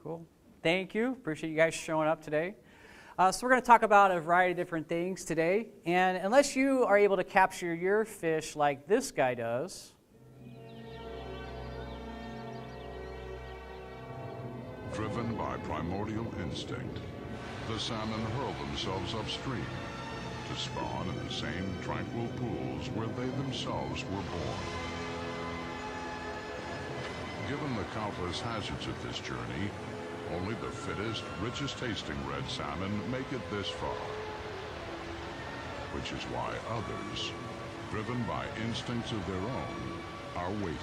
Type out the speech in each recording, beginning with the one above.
Cool. Thank you. Appreciate you guys showing up today. So we're going to talk about a variety of different things today. And unless you are able to capture your fish like this guy does. Driven by primordial instinct, the salmon hurl themselves upstream to spawn in the same tranquil pools where they themselves were born. Given the countless hazards of this journey, only the fittest, richest tasting red salmon make it this far. Which is why others, driven by instincts of their own, are waiting.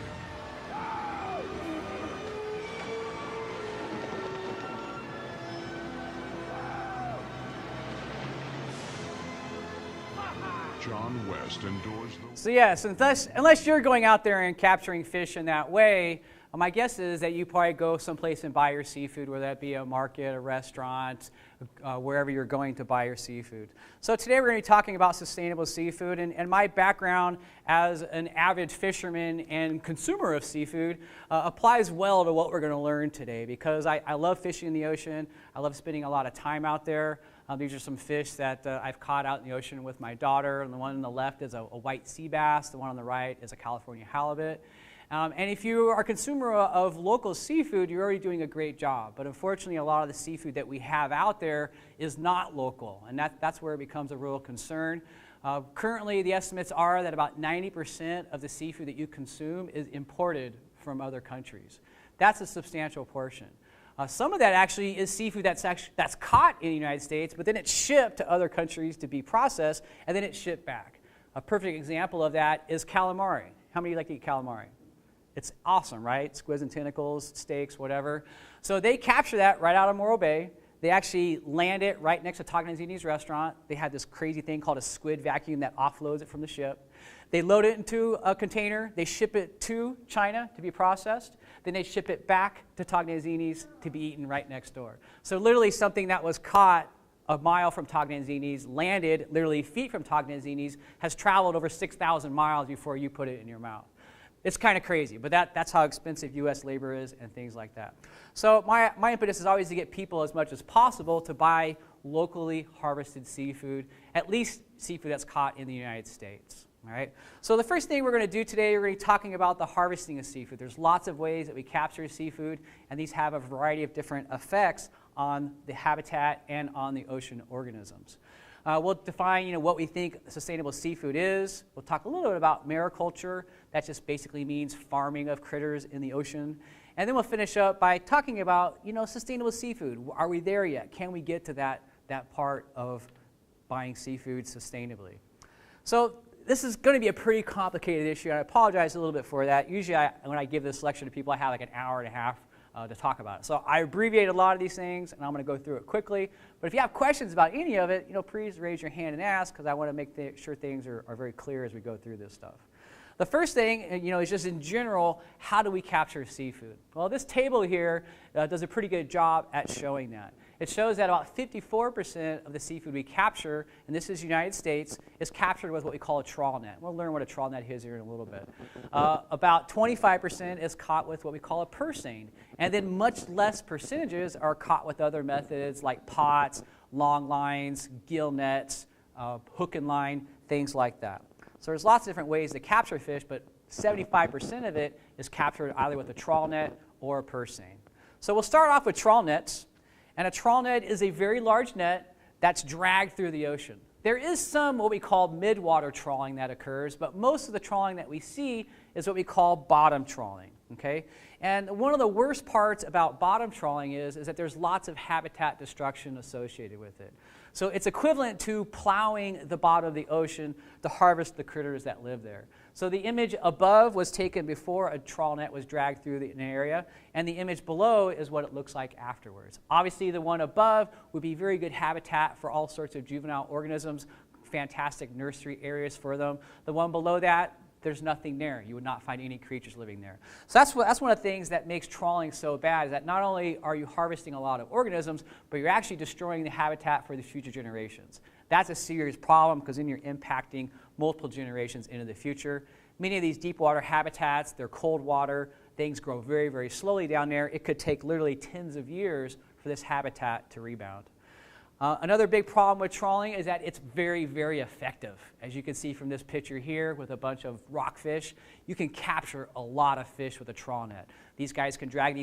John West endures the... So yes, unless you're going out there and capturing fish in that way, my guess is that you probably go someplace and buy your seafood, whether that be a market, a restaurant, wherever you're going to buy your seafood. So today we're going to be talking about sustainable seafood, and my background as an avid fisherman and consumer of seafood applies well to what we're going to learn today, because I love fishing in the ocean. I love spending a lot of time out there. These are some fish that I've caught out in the ocean with my daughter, and the one on the left is a white sea bass, the one on the right is a California halibut. And if you are a consumer of local seafood, you're already doing a great job. But unfortunately, a lot of the seafood that we have out there is not local, and that's where it becomes a real concern. Currently, the estimates are that about 90% of the seafood that you consume is imported from other countries. That's a substantial portion. Some of that actually is seafood that's caught in the United States, but then it's shipped to other countries to be processed, and then it's shipped back. A perfect example of that is calamari. How many of you like to eat calamari? It's awesome, right? Squids and tentacles, steaks, whatever. So they capture that right out of Morro Bay. They actually land it right next to Tognazini's restaurant. They have this crazy thing called a squid vacuum that offloads it from the ship. They load it into a container. They ship it to China to be processed. Then they ship it back to Tognazini's to be eaten right next door. So literally something that was caught a mile from Tognazini's, landed literally feet from Tognazini's, has traveled over 6,000 miles before you put it in your mouth. It's kind of crazy, but that's how expensive U.S. labor is and things like that. So my impetus is always to get people as much as possible to buy locally harvested seafood, at least seafood that's caught in the United States. All right? So the first thing we're going to do today, we're going to be talking about the harvesting of seafood. There's lots of ways that we capture seafood, and these have a variety of different effects on the habitat and on the ocean organisms. We'll define what we think sustainable seafood is. We'll talk a little bit about mariculture. That just basically means farming of critters in the ocean. And then we'll finish up by talking about sustainable seafood. Are we there yet? Can we get to that part of buying seafood sustainably? So this is going to be a pretty complicated issue, and I apologize a little bit for that. Usually when I give this lecture to people, I have like an hour and a half to talk about it. So I abbreviate a lot of these things, and I'm going to go through it quickly. But if you have questions about any of it, please raise your hand and ask, because I want to make sure things are very clear as we go through this stuff. The first thing, is just in general, how do we capture seafood? Well, this table here does a pretty good job at showing that. It shows that about 54% of the seafood we capture, and this is the United States, is captured with what we call a trawl net. We'll learn what a trawl net is here in a little bit. About 25% is caught with what we call a Perseids, and then much less percentages are caught with other methods like pots, long lines, gill nets, hook and line, things like that. So there's lots of different ways to capture fish, but 75% of it is captured either with a trawl net or a Perseids. So we'll start off with trawl nets. And a trawl net is a very large net that's dragged through the ocean. There is some what we call midwater trawling that occurs, but most of the trawling that we see is what we call bottom trawling. Okay? And one of the worst parts about bottom trawling is that there's lots of habitat destruction associated with it. So it's equivalent to plowing the bottom of the ocean to harvest the critters that live there. So the image above was taken before a trawl net was dragged through an area, and the image below is what it looks like afterwards. Obviously, the one above would be very good habitat for all sorts of juvenile organisms, fantastic nursery areas for them. The one below that, there's nothing there. You would not find any creatures living there. So that's one of the things that makes trawling so bad, is that not only are you harvesting a lot of organisms, but you're actually destroying the habitat for the future generations. That's a serious problem, because then you're impacting multiple generations into the future. Many of these deep water habitats, they're cold water, things grow very, very slowly down there. It could take literally tens of years for this habitat to rebound. Another big problem with trawling is that it's very, very effective. As you can see from this picture here with a bunch of rockfish, you can capture a lot of fish with a trawl net. These guys can drag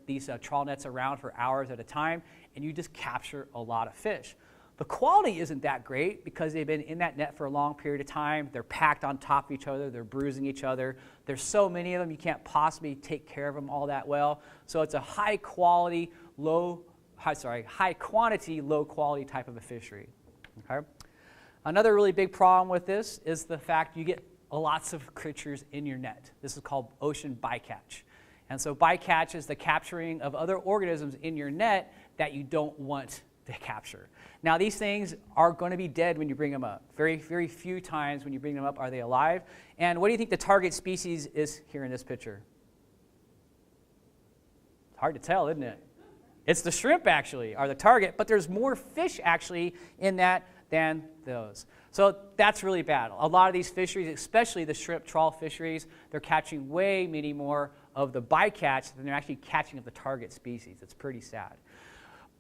these trawl nets around for hours at a time, and you just capture a lot of fish. The quality isn't that great because they've been in that net for a long period of time. They're packed on top of each other. They're bruising each other. There's so many of them, you can't possibly take care of them all that well. So it's a high quantity, low quality type of a fishery. Okay? Another really big problem with this is the fact you get lots of creatures in your net. This is called ocean bycatch. And so bycatch is the capturing of other organisms in your net that you don't want to capture. Now these things are going to be dead when you bring them up. Very, very few times when you bring them up are they alive. And what do you think the target species is here in this picture? It's hard to tell, isn't it? It's the shrimp actually are the target, but there's more fish actually in that than those. So that's really bad. A lot of these fisheries, especially the shrimp trawl fisheries, they're catching way many more of the bycatch than they're actually catching of the target species. It's pretty sad.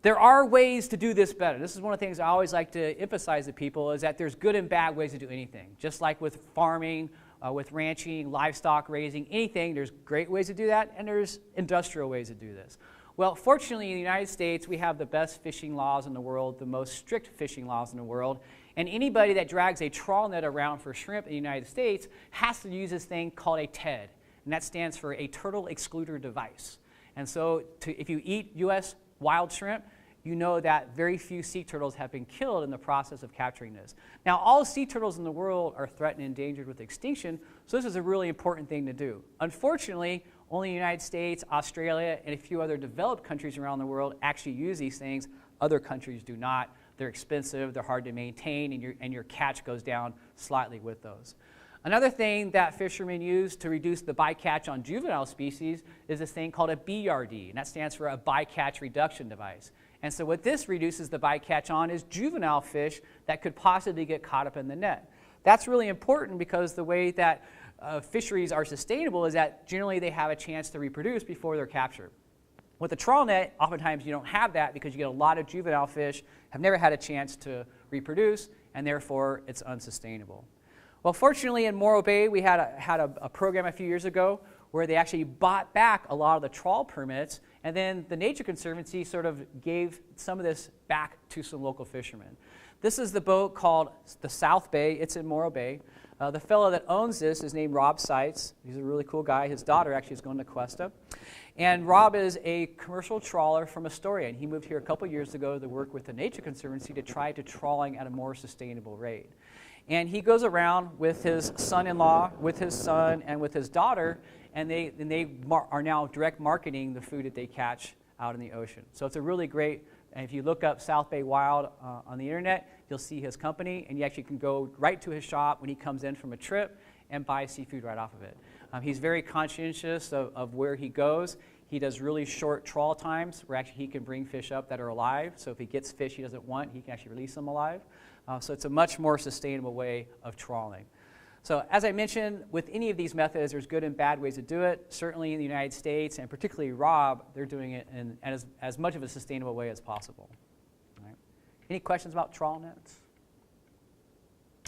There are ways to do this better. This is one of the things I always like to emphasize to people is that there's good and bad ways to do anything. Just like with farming, with ranching, livestock raising, anything, there's great ways to do that, and there's industrial ways to do this. Well, fortunately, in the United States, we have the best fishing laws in the world, the most strict fishing laws in the world, and anybody that drags a trawl net around for shrimp in the United States has to use this thing called a TED, and that stands for a turtle excluder device. And so if you eat U.S. wild shrimp, you know that very few sea turtles have been killed in the process of capturing this. Now, all sea turtles in the world are threatened and endangered with extinction, so this is a really important thing to do. Unfortunately, only the United States, Australia, and a few other developed countries around the world actually use these things. Other countries do not. They're expensive, they're hard to maintain, and your catch goes down slightly with those. Another thing that fishermen use to reduce the bycatch on juvenile species is this thing called a BRD, and that stands for a bycatch reduction device. And so what this reduces the bycatch on is juvenile fish that could possibly get caught up in the net. That's really important because the way that fisheries are sustainable is that generally they have a chance to reproduce before they're captured. With a trawl net, oftentimes you don't have that because you get a lot of juvenile fish, have never had a chance to reproduce, and therefore it's unsustainable. Well, fortunately in Morro Bay, we had a program a few years ago where they actually bought back a lot of the trawl permits, and then the Nature Conservancy sort of gave some of this back to some local fishermen. This is the boat called the South Bay. It's in Morro Bay. The fellow that owns this is named Rob Seitz. He's a really cool guy. His daughter actually is going to Cuesta. And Rob is a commercial trawler from Astoria, and he moved here a couple years ago to work with the Nature Conservancy to try to trawling at a more sustainable rate. And he goes around with his son-in-law, with his son, and with his daughter, and they are now direct marketing the food that they catch out in the ocean. So it's a really great, and if you look up South Bay Wild on the internet, you'll see his company, and you actually can go right to his shop when he comes in from a trip and buy seafood right off of it. He's very conscientious of where he goes. He does really short trawl times where actually he can bring fish up that are alive. So if he gets fish he doesn't want, he can actually release them alive. So it's a much more sustainable way of trawling. So as I mentioned, with any of these methods, there's good and bad ways to do it. Certainly in the United States, and particularly Rob, they're doing it in as much of a sustainable way as possible. All right. Any questions about trawl nets?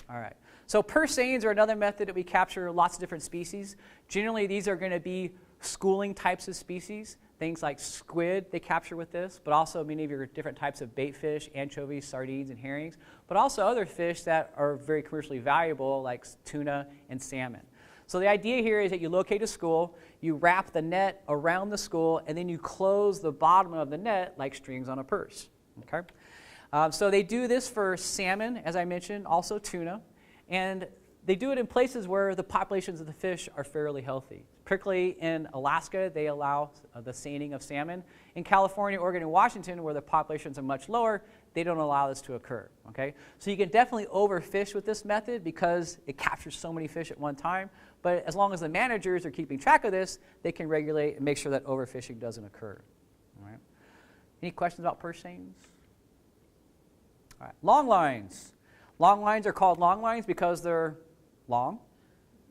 All right. So Perseids are another method that we capture lots of different species. Generally, these are going to be schooling types of species. Things like squid they capture with this, but also many of your different types of bait fish, anchovies, sardines, and herrings, but also other fish that are very commercially valuable like tuna and salmon. So the idea here is that you locate a school, you wrap the net around the school, and then you close the bottom of the net like strings on a purse. Okay? So they do this for salmon, as I mentioned, also tuna, and they do it in places where the populations of the fish are fairly healthy. Particularly in Alaska, they allow the seining of salmon. In California, Oregon, and Washington, where the populations are much lower, they don't allow this to occur. Okay? So you can definitely overfish with this method because it captures so many fish at one time. But as long as the managers are keeping track of this, they can regulate and make sure that overfishing doesn't occur. All right? Any questions about Perseids? All right. Long lines. Long lines are called long lines because they're long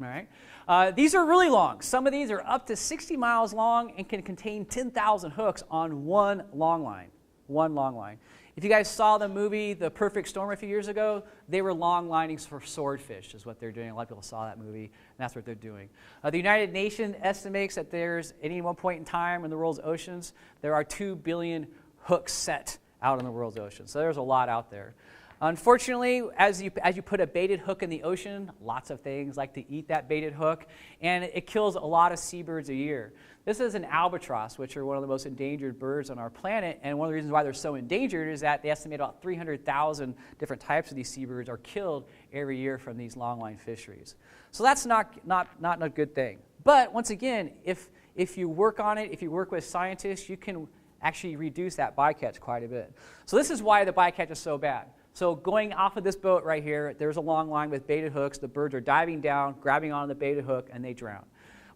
All right. These are really long. Some of these are up to 60 miles long and can contain 10,000 hooks on one long line. One long line. If you guys saw the movie The Perfect Storm a few years ago, they were long linings for swordfish is what they're doing. A lot of people saw that movie, and that's what they're doing. The United Nations estimates that there's, at any one point in time in the world's oceans, there are 2 billion hooks set out in the world's oceans. So there's a lot out there. Unfortunately, as you put a baited hook in the ocean, lots of things like to eat that baited hook, and it kills a lot of seabirds a year. This is an albatross, which are one of the most endangered birds on our planet, and one of the reasons why they're so endangered is that they estimate about 300,000 different types of these seabirds are killed every year from these longline fisheries. So that's not a good thing. But once again, if you work on it, if you work with scientists, you can actually reduce that bycatch quite a bit. So this is why the bycatch is so bad. So going off of this boat right here, there's a long line with baited hooks. The birds are diving down, grabbing onto the baited hook, and they drown.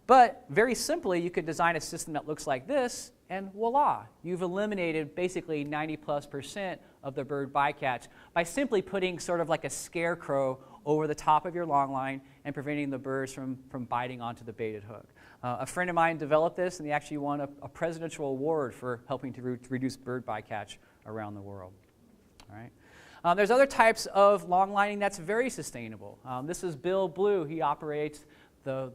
But very simply, you could design a system that looks like this, and voila, you've eliminated basically 90+% of the bird bycatch by simply putting sort of like a scarecrow over the top of your long line and preventing the birds from biting onto the baited hook. A friend of mine developed this, and he actually won a presidential award for helping to reduce bird bycatch around the world. All right. There's other types of long lining that's very sustainable. This is Bill Blue. He operates the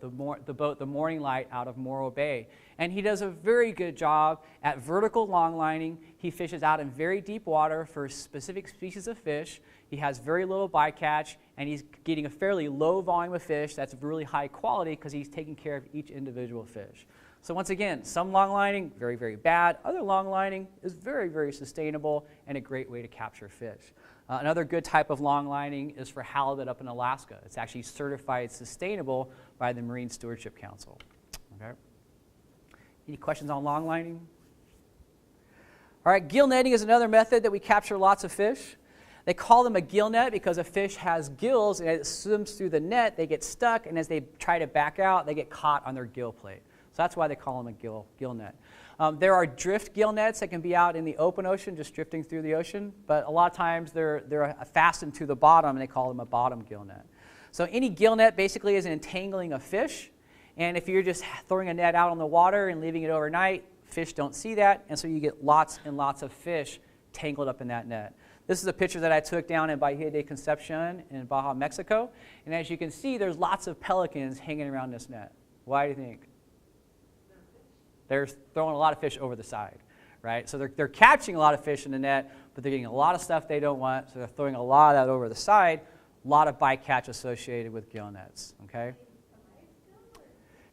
boat, the Morning Light, out of Morro Bay. And he does a very good job at vertical long lining. He fishes out in very deep water for specific species of fish. He has very little bycatch, and he's getting a fairly low volume of fish that's really high quality because he's taking care of each individual fish. So once again, some long lining, very, very bad. Other long lining is very, very sustainable and a great way to capture fish. Another good type of long lining is for halibut up in Alaska. It's actually certified sustainable by the Marine Stewardship Council. Okay. Any questions on long lining? All right, gill netting is another method that we capture lots of fish. They call them a gill net because a fish has gills, and as it swims through the net, they get stuck, and as they try to back out, they get caught on their gill plate. So that's why they call them a gill net. There are drift gill nets that can be out in the open ocean, just drifting through the ocean, but a lot of times they're fastened to the bottom, and they call them a bottom gill net. So any gill net basically is an entangling of fish, and if you're just throwing a net out on the water and leaving it overnight, fish don't see that, and so you get lots and lots of fish tangled up in that net. This is a picture that I took down in Bahia de Concepcion in Baja, Mexico, and as you can see, there's lots of pelicans hanging around this net. Why do you think? They're throwing a lot of fish over the side, right? So they're catching a lot of fish in the net, but they're getting a lot of stuff they don't want, so they're throwing a lot of that over the side. A lot of bycatch associated with gill nets, okay?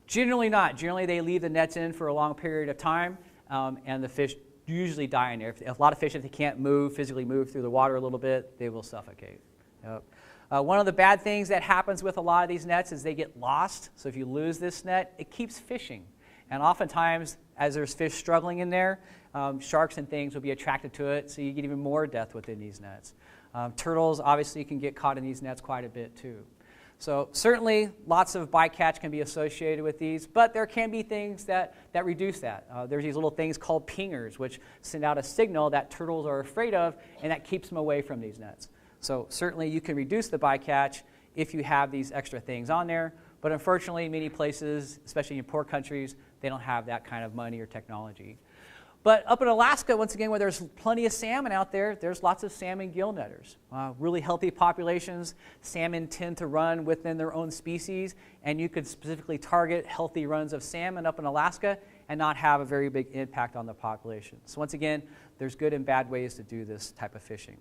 Generally not. Generally, they leave the nets in for a long period of time, and the fish usually die in there. If a lot of fish, if they can't physically move through the water a little bit, they will suffocate. Yep. One of the bad things that happens with a lot of these nets is they get lost. So if you lose this net, it keeps fishing. And oftentimes, as there's fish struggling in there, sharks and things will be attracted to it, so you get even more death within these nets. Turtles obviously can get caught in these nets quite a bit too. So certainly lots of bycatch can be associated with these, but there can be things that reduce that. There's these little things called pingers, which send out a signal that turtles are afraid of, and that keeps them away from these nets. So certainly you can reduce the bycatch if you have these extra things on there, but unfortunately many places, especially in poor countries, they don't have that kind of money or technology. But up in Alaska, once again, where there's plenty of salmon out there, there's lots of salmon gill netters. Really healthy populations. Salmon tend to run within their own species, and you could specifically target healthy runs of salmon up in Alaska and not have a very big impact on the population. So once again, there's good and bad ways to do this type of fishing.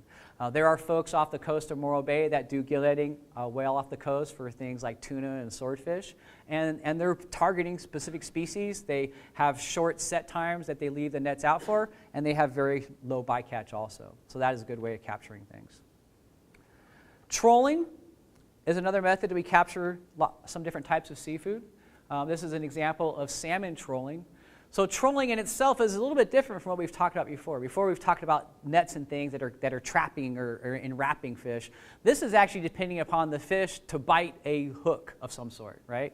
There are folks off the coast of Morro Bay that do gill netting well off the coast for things like tuna and swordfish, and they're targeting specific species. They have short set times that they leave the nets out for, and they have very low bycatch also. So that is a good way of capturing things. Trolling is another method that we capture some different types of seafood. This is an example of salmon trolling. So trolling in itself is a little bit different from what we've talked about before. Before we've talked about nets and things that are trapping or enwrapping fish. This is actually depending upon the fish to bite a hook of some sort, right?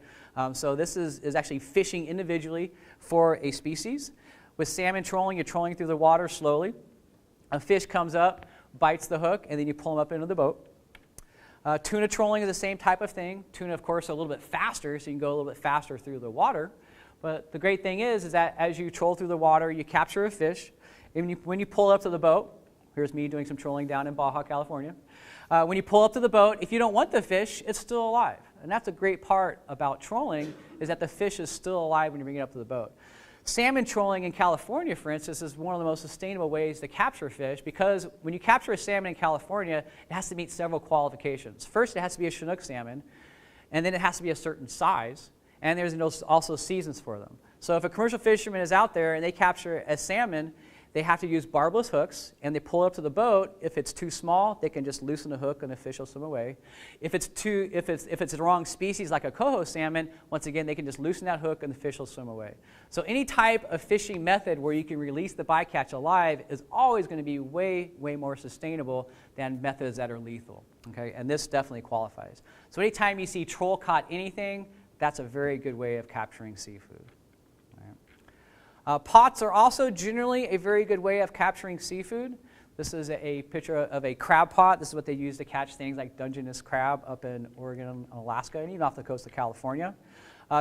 So this is actually fishing individually for a species. With salmon trolling, you're trolling through the water slowly. A fish comes up, bites the hook, and then you pull them up into the boat. Tuna trolling is the same type of thing. Tuna, of course, are a little bit faster, so you can go a little bit faster through the water. But the great thing is that as you troll through the water, you capture a fish. And when you pull up to the boat, here's me doing some trolling down in Baja, California. When you pull up to the boat, if you don't want the fish, it's still alive. And that's a great part about trolling, is that the fish is still alive when you bring it up to the boat. Salmon trolling in California, for instance, is one of the most sustainable ways to capture fish, because when you capture a salmon in California, it has to meet several qualifications. First, it has to be a Chinook salmon, and then it has to be a certain size, and there's also seasons for them. So if a commercial fisherman is out there and they capture a salmon, they have to use barbless hooks, and they pull it up to the boat. If it's too small, they can just loosen the hook and the fish will swim away. If it's the wrong species, like a coho salmon, once again, they can just loosen that hook and the fish will swim away. So any type of fishing method where you can release the bycatch alive is always going to be way, way more sustainable than methods that are lethal. Okay? And this definitely qualifies. So anytime you see troll caught anything, that's a very good way of capturing seafood. Pots are also generally a very good way of capturing seafood. This is a picture of a crab pot. This is what they use to catch things like Dungeness crab up in Oregon and Alaska, and even off the coast of California.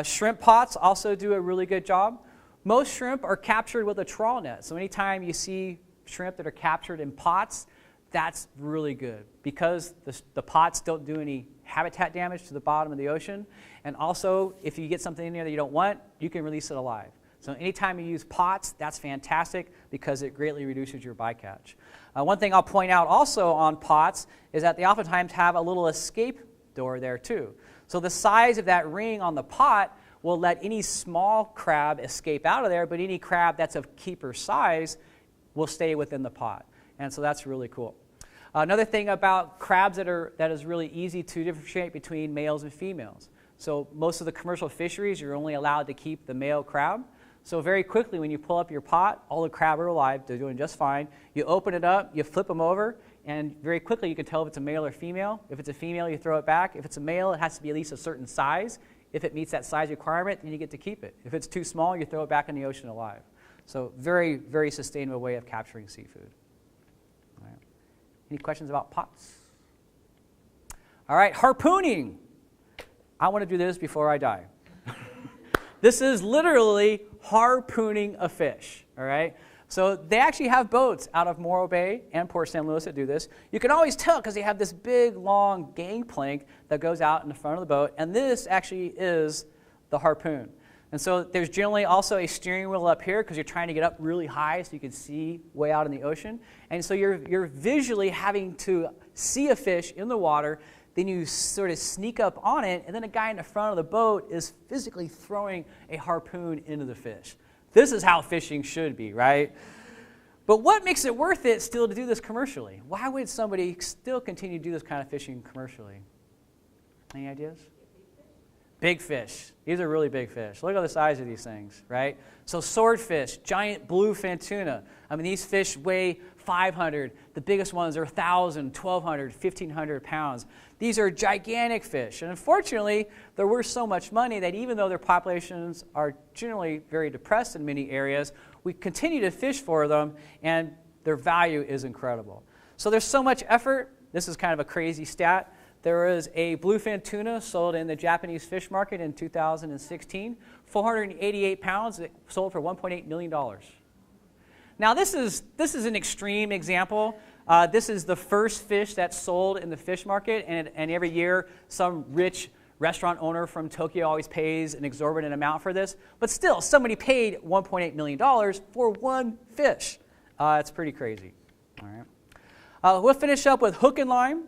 Shrimp pots also do a really good job. Most shrimp are captured with a trawl net. So anytime you see shrimp that are captured in pots, that's really good, because the pots don't do any habitat damage to the bottom of the ocean. And also, if you get something in there that you don't want, you can release it alive. So anytime you use pots, that's fantastic, because it greatly reduces your bycatch. One thing I'll point out also on pots is that they oftentimes have a little escape door there too. So the size of that ring on the pot will let any small crab escape out of there, but any crab that's of keeper size will stay within the pot. And so that's really cool. Another thing about crabs that is really easy to differentiate between males and females. So most of the commercial fisheries, you're only allowed to keep the male crab. So very quickly, when you pull up your pot, all the crab are alive. They're doing just fine. You open it up, you flip them over, and very quickly you can tell if it's a male or female. If it's a female, you throw it back. If it's a male, it has to be at least a certain size. If it meets that size requirement, then you get to keep it. If it's too small, you throw it back in the ocean alive. So very, very sustainable way of capturing seafood. All right. Any questions about pots? All right, harpooning. I want to do this before I die. This is literally harpooning a fish, all right? So they actually have boats out of Morro Bay and Port St. Louis that do this. You can always tell because they have this big, long gangplank that goes out in the front of the boat, and this actually is the harpoon. And so there's generally also a steering wheel up here because you're trying to get up really high so you can see way out in the ocean. And so you're visually having to see a fish in the water. Then you sort of sneak up on it, and then a guy in the front of the boat is physically throwing a harpoon into the fish. This is how fishing should be, right? But what makes it worth it still to do this commercially? Why would somebody still continue to do this kind of fishing commercially? Any ideas? Big fish. These are really big fish. Look at the size of these things, right? So swordfish, giant bluefin tuna. I mean, these fish weigh 500. The biggest ones are 1,000, 1,200, 1,500 pounds. These are gigantic fish. And unfortunately, they're worth so much money that even though their populations are generally very depressed in many areas, we continue to fish for them, and their value is incredible. So there's so much effort. This is kind of a crazy stat. There is a bluefin tuna sold in the Japanese fish market in 2016, 488 pounds, sold for $1.8 million. Now this is an extreme example. This is the first fish that's sold in the fish market, and every year some rich restaurant owner from Tokyo always pays an exorbitant amount for this. But still, somebody paid $1.8 million for one fish. It's pretty crazy. All right. We'll finish up with hook and line.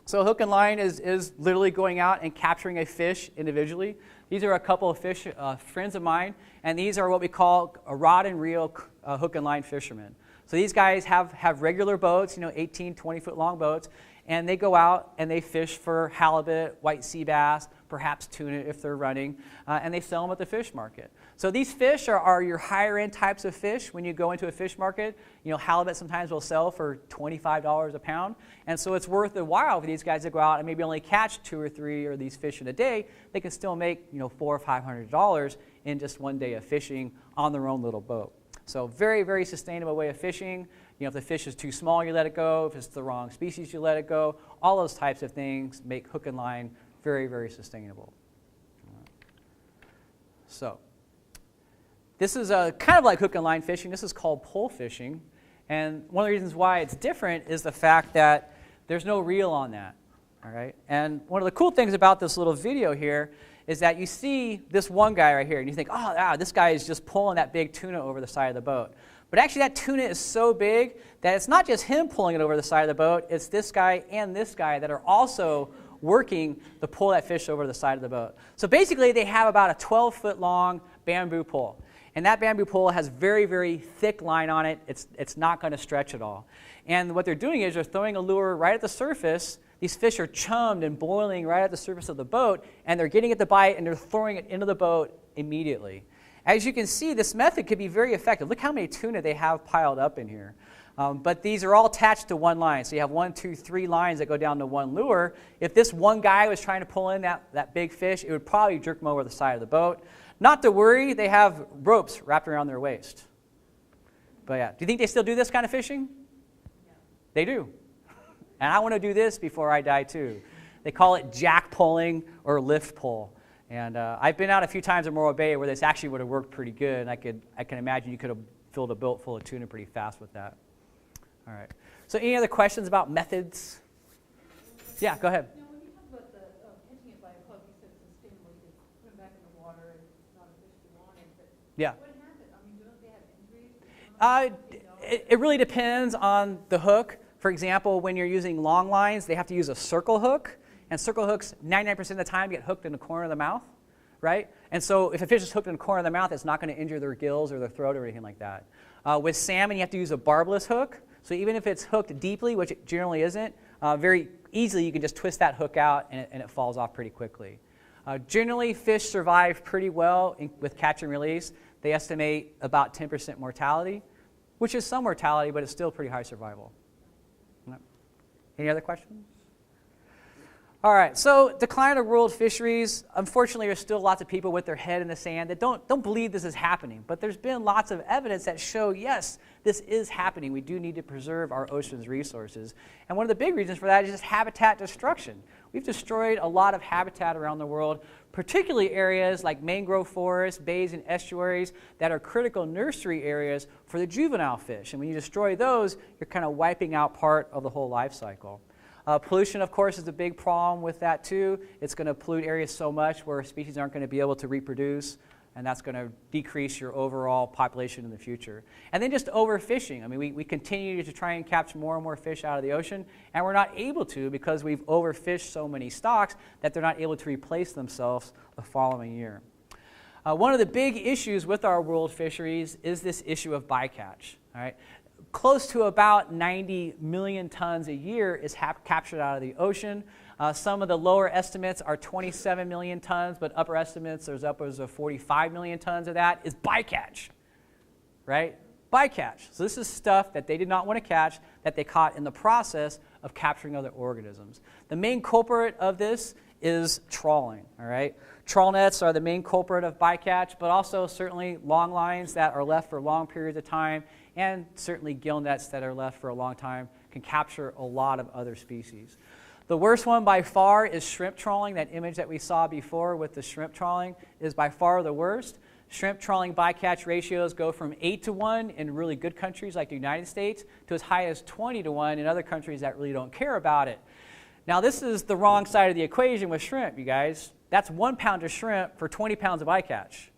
So hook and line is literally going out and capturing a fish individually. These are a couple of fish friends of mine, and these are what we call a rod and reel hook and line fishermen. So these guys have regular boats, 18, 20-foot long boats, and they go out and they fish for halibut, white sea bass, perhaps tuna if they're running, and they sell them at the fish market. So these fish are your higher-end types of fish. When you go into a fish market, halibut sometimes will sell for $25 a pound, and so it's worth a while for these guys to go out and maybe only catch 2 or 3 of these fish in a day. They can still make $400 or $500 in just one day of fishing on their own little boat. So very, very sustainable way of fishing. You know, if the fish is too small, you let it go. If it's the wrong species, you let it go. All those types of things make hook and line very, very sustainable. So this is kind of like hook and line fishing. This is called pole fishing. And one of the reasons why it's different is the fact that there's no reel on that. All right? And one of the cool things about this little video here is that you see this one guy right here, and you think, oh, wow, this guy is just pulling that big tuna over the side of the boat. But actually that tuna is so big that it's not just him pulling it over the side of the boat, it's this guy and this guy that are also working to pull that fish over the side of the boat. So basically they have about a 12-foot long bamboo pole. And that bamboo pole has very, very thick line on it. It's not going to stretch at all. And what they're doing is they're throwing a lure right at the surface. These fish are chummed and boiling right at the surface of the boat, and they're getting it to bite, and they're throwing it into the boat immediately. As you can see, this method could be very effective. Look how many tuna they have piled up in here. But these are all attached to one line. So you have 1, 2, 3 lines that go down to one lure. If this one guy was trying to pull in that big fish, it would probably jerk him over the side of the boat. Not to worry, they have ropes wrapped around their waist. But yeah, do you think they still do this kind of fishing? Yeah. They do. And I want to do this before I die too. They call it jack pulling or lift pull. And I've been out a few times in Morro Bay where this actually would have worked pretty good. And I can imagine you could have filled a boat full of tuna pretty fast with that. All right. So any other questions about methods? Yeah, go ahead. Now, when you talk about the catching it by a hook, you said it's sustainable. You put them back in the water and it's not a fish you wanted. But yeah. What happens? I mean, don't they have injuries? It really depends on the hook. For example, when you're using long lines, they have to use a circle hook. And circle hooks, 99% of the time, get hooked in the corner of the mouth, right? And so if a fish is hooked in the corner of the mouth, it's not going to injure their gills or their throat or anything like that. With salmon, you have to use a barbless hook. So even if it's hooked deeply, which it generally isn't, very easily you can just twist that hook out and it falls off pretty quickly. Generally, fish survive pretty well with catch and release. They estimate about 10% mortality, which is some mortality, but it's still pretty high survival. Any other questions? All right, so decline of world fisheries. Unfortunately, there's still lots of people with their head in the sand that don't believe this is happening. But there's been lots of evidence that show, yes, this is happening. We do need to preserve our ocean's resources. And one of the big reasons for that is just habitat destruction. We've destroyed a lot of habitat around the world, particularly areas like mangrove forests, bays, and estuaries that are critical nursery areas for the juvenile fish. And when you destroy those, you're kind of wiping out part of the whole life cycle. Pollution, of course, is a big problem with that too. It's going to pollute areas so much where species aren't going to be able to reproduce, and that's going to decrease your overall population in the future. And then just overfishing. I mean, we continue to try and capture more and more fish out of the ocean, and we're not able to because we've overfished so many stocks that they're not able to replace themselves the following year. One of the big issues with our world fisheries is this issue of bycatch. All right? Close to about 90 million tons a year is captured out of the ocean. Some of the lower estimates are 27 million tons, but upper estimates, there's upwards of 45 million tons of that is bycatch, right? Bycatch. So this is stuff that they did not want to catch that they caught in the process of capturing other organisms. The main culprit of this is trawling, all right? Trawl nets are the main culprit of bycatch, but also certainly long lines that are left for long periods of time, and certainly gill nets that are left for a long time can capture a lot of other species. The worst one by far is shrimp trawling. That image that we saw before with the shrimp trawling is by far the worst. Shrimp trawling bycatch ratios go from 8-to-1 in really good countries like the United States to as high as 20-to-1 in other countries that really don't care about it. Now this is the wrong side of the equation with shrimp, you guys. That's 1 pound of shrimp for 20 pounds of bycatch.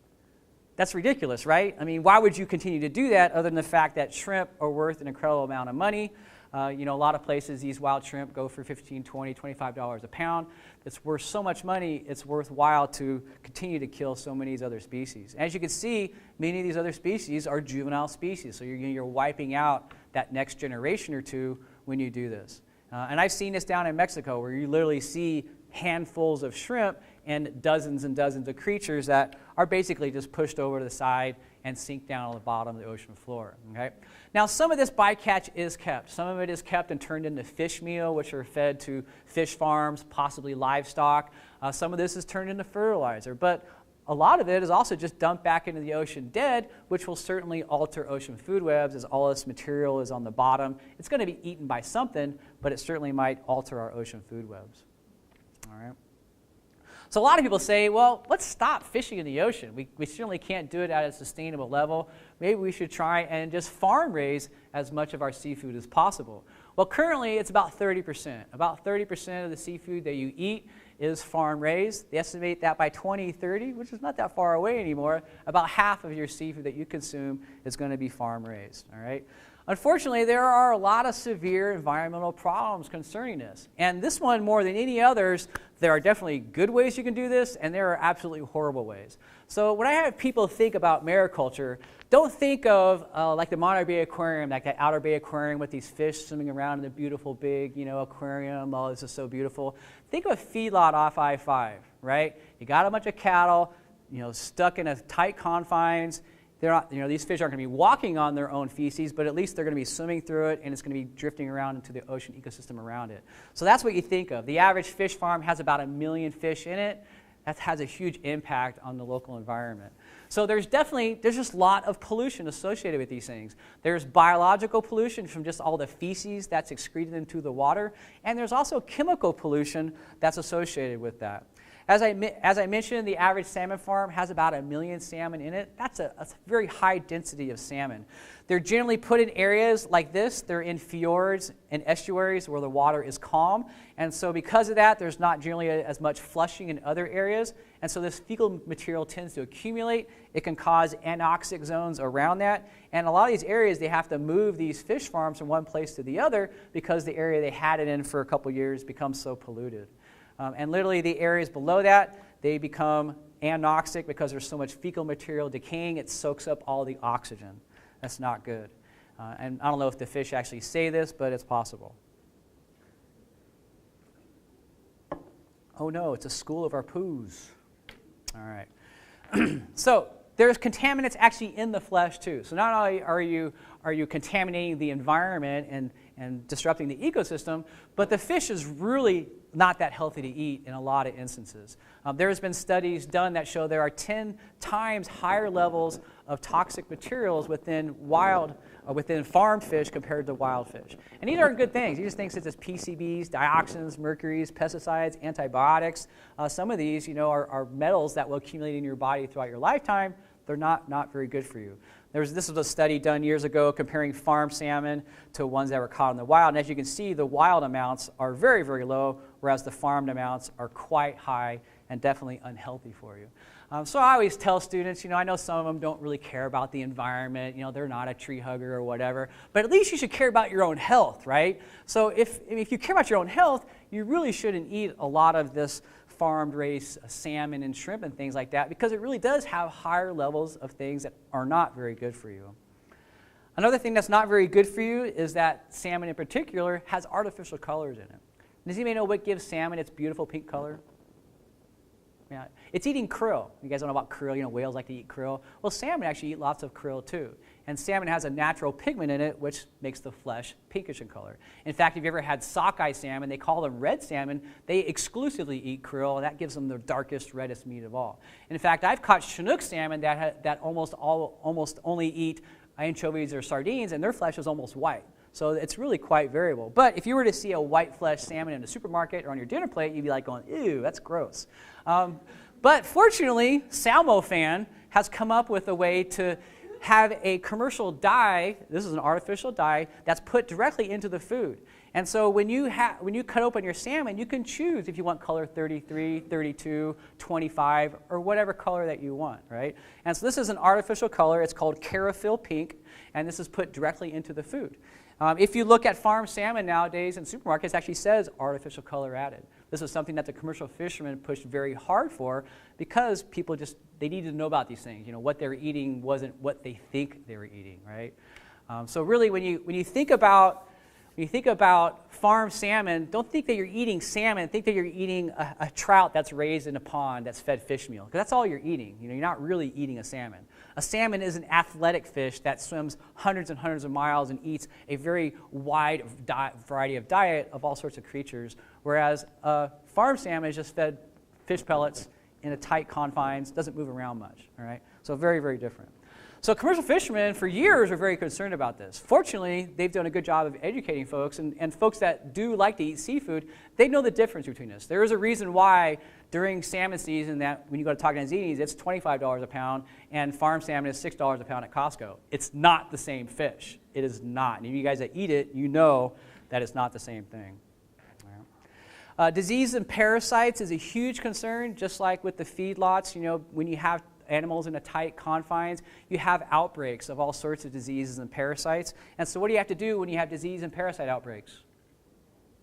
That's ridiculous, right? I mean, why would you continue to do that other than the fact that shrimp are worth an incredible amount of money? You know, a lot of places, these wild shrimp go for $15, $20, $25 a pound. It's worth so much money, it's worthwhile to continue to kill so many of these other species. As you can see, many of these other species are juvenile species, so you're wiping out that next generation or two when you do this. And I've seen this down in Mexico where you literally see handfuls of shrimp and dozens of creatures that are basically just pushed over to the side and sink down on the bottom of the ocean floor. Okay? Now, some of this bycatch is kept. Some of it is kept and turned into fish meal, which are fed to fish farms, possibly livestock. Some of this is turned into fertilizer. But a lot of it is also just dumped back into the ocean dead, which will certainly alter ocean food webs as all this material is on the bottom. It's going to be eaten by something, but it certainly might alter our ocean food webs. All right. So a lot of people say, well, let's stop fishing in the ocean. We certainly can't do it at a sustainable level. Maybe we should try and just farm raise as much of our seafood as possible. Well, currently it's about 30%. About 30% of the seafood that you eat is farm raised. They estimate that by 2030, which is not that far away anymore, about half of your seafood that you consume is going to be farm raised. All right? Unfortunately, there are a lot of severe environmental problems concerning this. And this one, more than any others, there are definitely good ways you can do this, and there are absolutely horrible ways. So when I have people think about mariculture, don't think of like the Monterey Bay Aquarium, like that Outer Bay Aquarium with these fish swimming around in the beautiful big, aquarium. Oh, this is so beautiful. Think of a feedlot off I-5, right? You got a bunch of cattle, stuck in a tight confines. They're not, these fish aren't going to be walking on their own feces, but at least they're going to be swimming through it, and it's going to be drifting around into the ocean ecosystem around it. So that's what you think of. The average fish farm has about 1 million fish in it. That has a huge impact on the local environment. So there's just a lot of pollution associated with these things. There's biological pollution from just all the feces that's excreted into the water, and there's also chemical pollution that's associated with that. As I mentioned, the average salmon farm has about 1 million salmon in it. That's a very high density of salmon. They're generally put in areas like this. They're in fjords and estuaries where the water is calm. And so because of that, there's not generally as much flushing in other areas. And so this fecal material tends to accumulate. It can cause anoxic zones around that. And a lot of these areas, they have to move these fish farms from one place to the other because the area they had it in for a couple years becomes so polluted. And literally the areas below that, they become anoxic because there's so much fecal material decaying, it soaks up all the oxygen. That's not good. And I don't know if the fish actually say this, but it's possible. Oh no, it's a school of our poos. All right. So there's contaminants actually in the flesh too. So not only are you contaminating the environment and disrupting the ecosystem, but the fish is really not that healthy to eat in a lot of instances. There's been studies done that show there are 10 times higher levels of toxic materials within farmed fish compared to wild fish. And these aren't good things. These are things such as PCBs, dioxins, mercuries, pesticides, antibiotics. Some of these, are metals that will accumulate in your body throughout your lifetime. They're not very good for you. This was a study done years ago comparing farm salmon to ones that were caught in the wild. And as you can see, the wild amounts are very, very low, whereas the farmed amounts are quite high and definitely unhealthy for you. So I always tell students, I know some of them don't really care about the environment. They're not a tree hugger or whatever. But at least you should care about your own health, right? So if you care about your own health, you really shouldn't eat a lot of this farmed raised salmon and shrimp and things like that, because it really does have higher levels of things that are not very good for you. Another thing that's not very good for you is that salmon in particular has artificial colors in it. Does anybody know what gives salmon its beautiful pink color? Yeah, it's eating krill. You guys don't know about krill, whales like to eat krill. Well, salmon actually eat lots of krill too. And salmon has a natural pigment in it, which makes the flesh pinkish in color. In fact, if you ever had sockeye salmon, they call them red salmon. They exclusively eat krill, and that gives them the darkest, reddest meat of all. And in fact, I've caught Chinook salmon that almost only eat anchovies or sardines, and their flesh is almost white. So it's really quite variable. But if you were to see a white flesh salmon in a supermarket or on your dinner plate, you'd be like going, ew, that's gross. But fortunately, SalmoFan has come up with a way to have a commercial dye. This is an artificial dye that's put directly into the food. And so when you cut open your salmon, you can choose if you want color 33, 32, 25, or whatever color that you want, right? And so this is an artificial color. It's called Charafill Pink, and this is put directly into the food. If you look at farm salmon nowadays in supermarkets, it actually says artificial color added. This is something that the commercial fishermen pushed very hard for because people they needed to know about these things. What they were eating wasn't what they think they were eating, right? So really, when you think about farm salmon, don't think that you're eating salmon. Think that you're eating a trout that's raised in a pond that's fed fish meal, because that's all you're eating. You're not really eating a salmon. A salmon is an athletic fish that swims hundreds and hundreds of miles and eats a very wide variety of diet of all sorts of creatures, whereas a farm salmon is just fed fish pellets in a tight confines, doesn't move around much, all right? So very, very different. So commercial fishermen for years are very concerned about this. Fortunately, they've done a good job of educating folks, and folks that do like to eat seafood, they know the difference between this. There is a reason why during salmon season that when you go to Taganzini's, it's $25 a pound, and farm salmon is $6 a pound at Costco. It's not the same fish. It is not. And you guys that eat it, you know that it's not the same thing. Disease and parasites is a huge concern, just like with the feedlots. You know, when you have animals in a tight confines, you have outbreaks of all sorts of diseases and parasites. And so what do you have to do when you have disease and parasite outbreaks?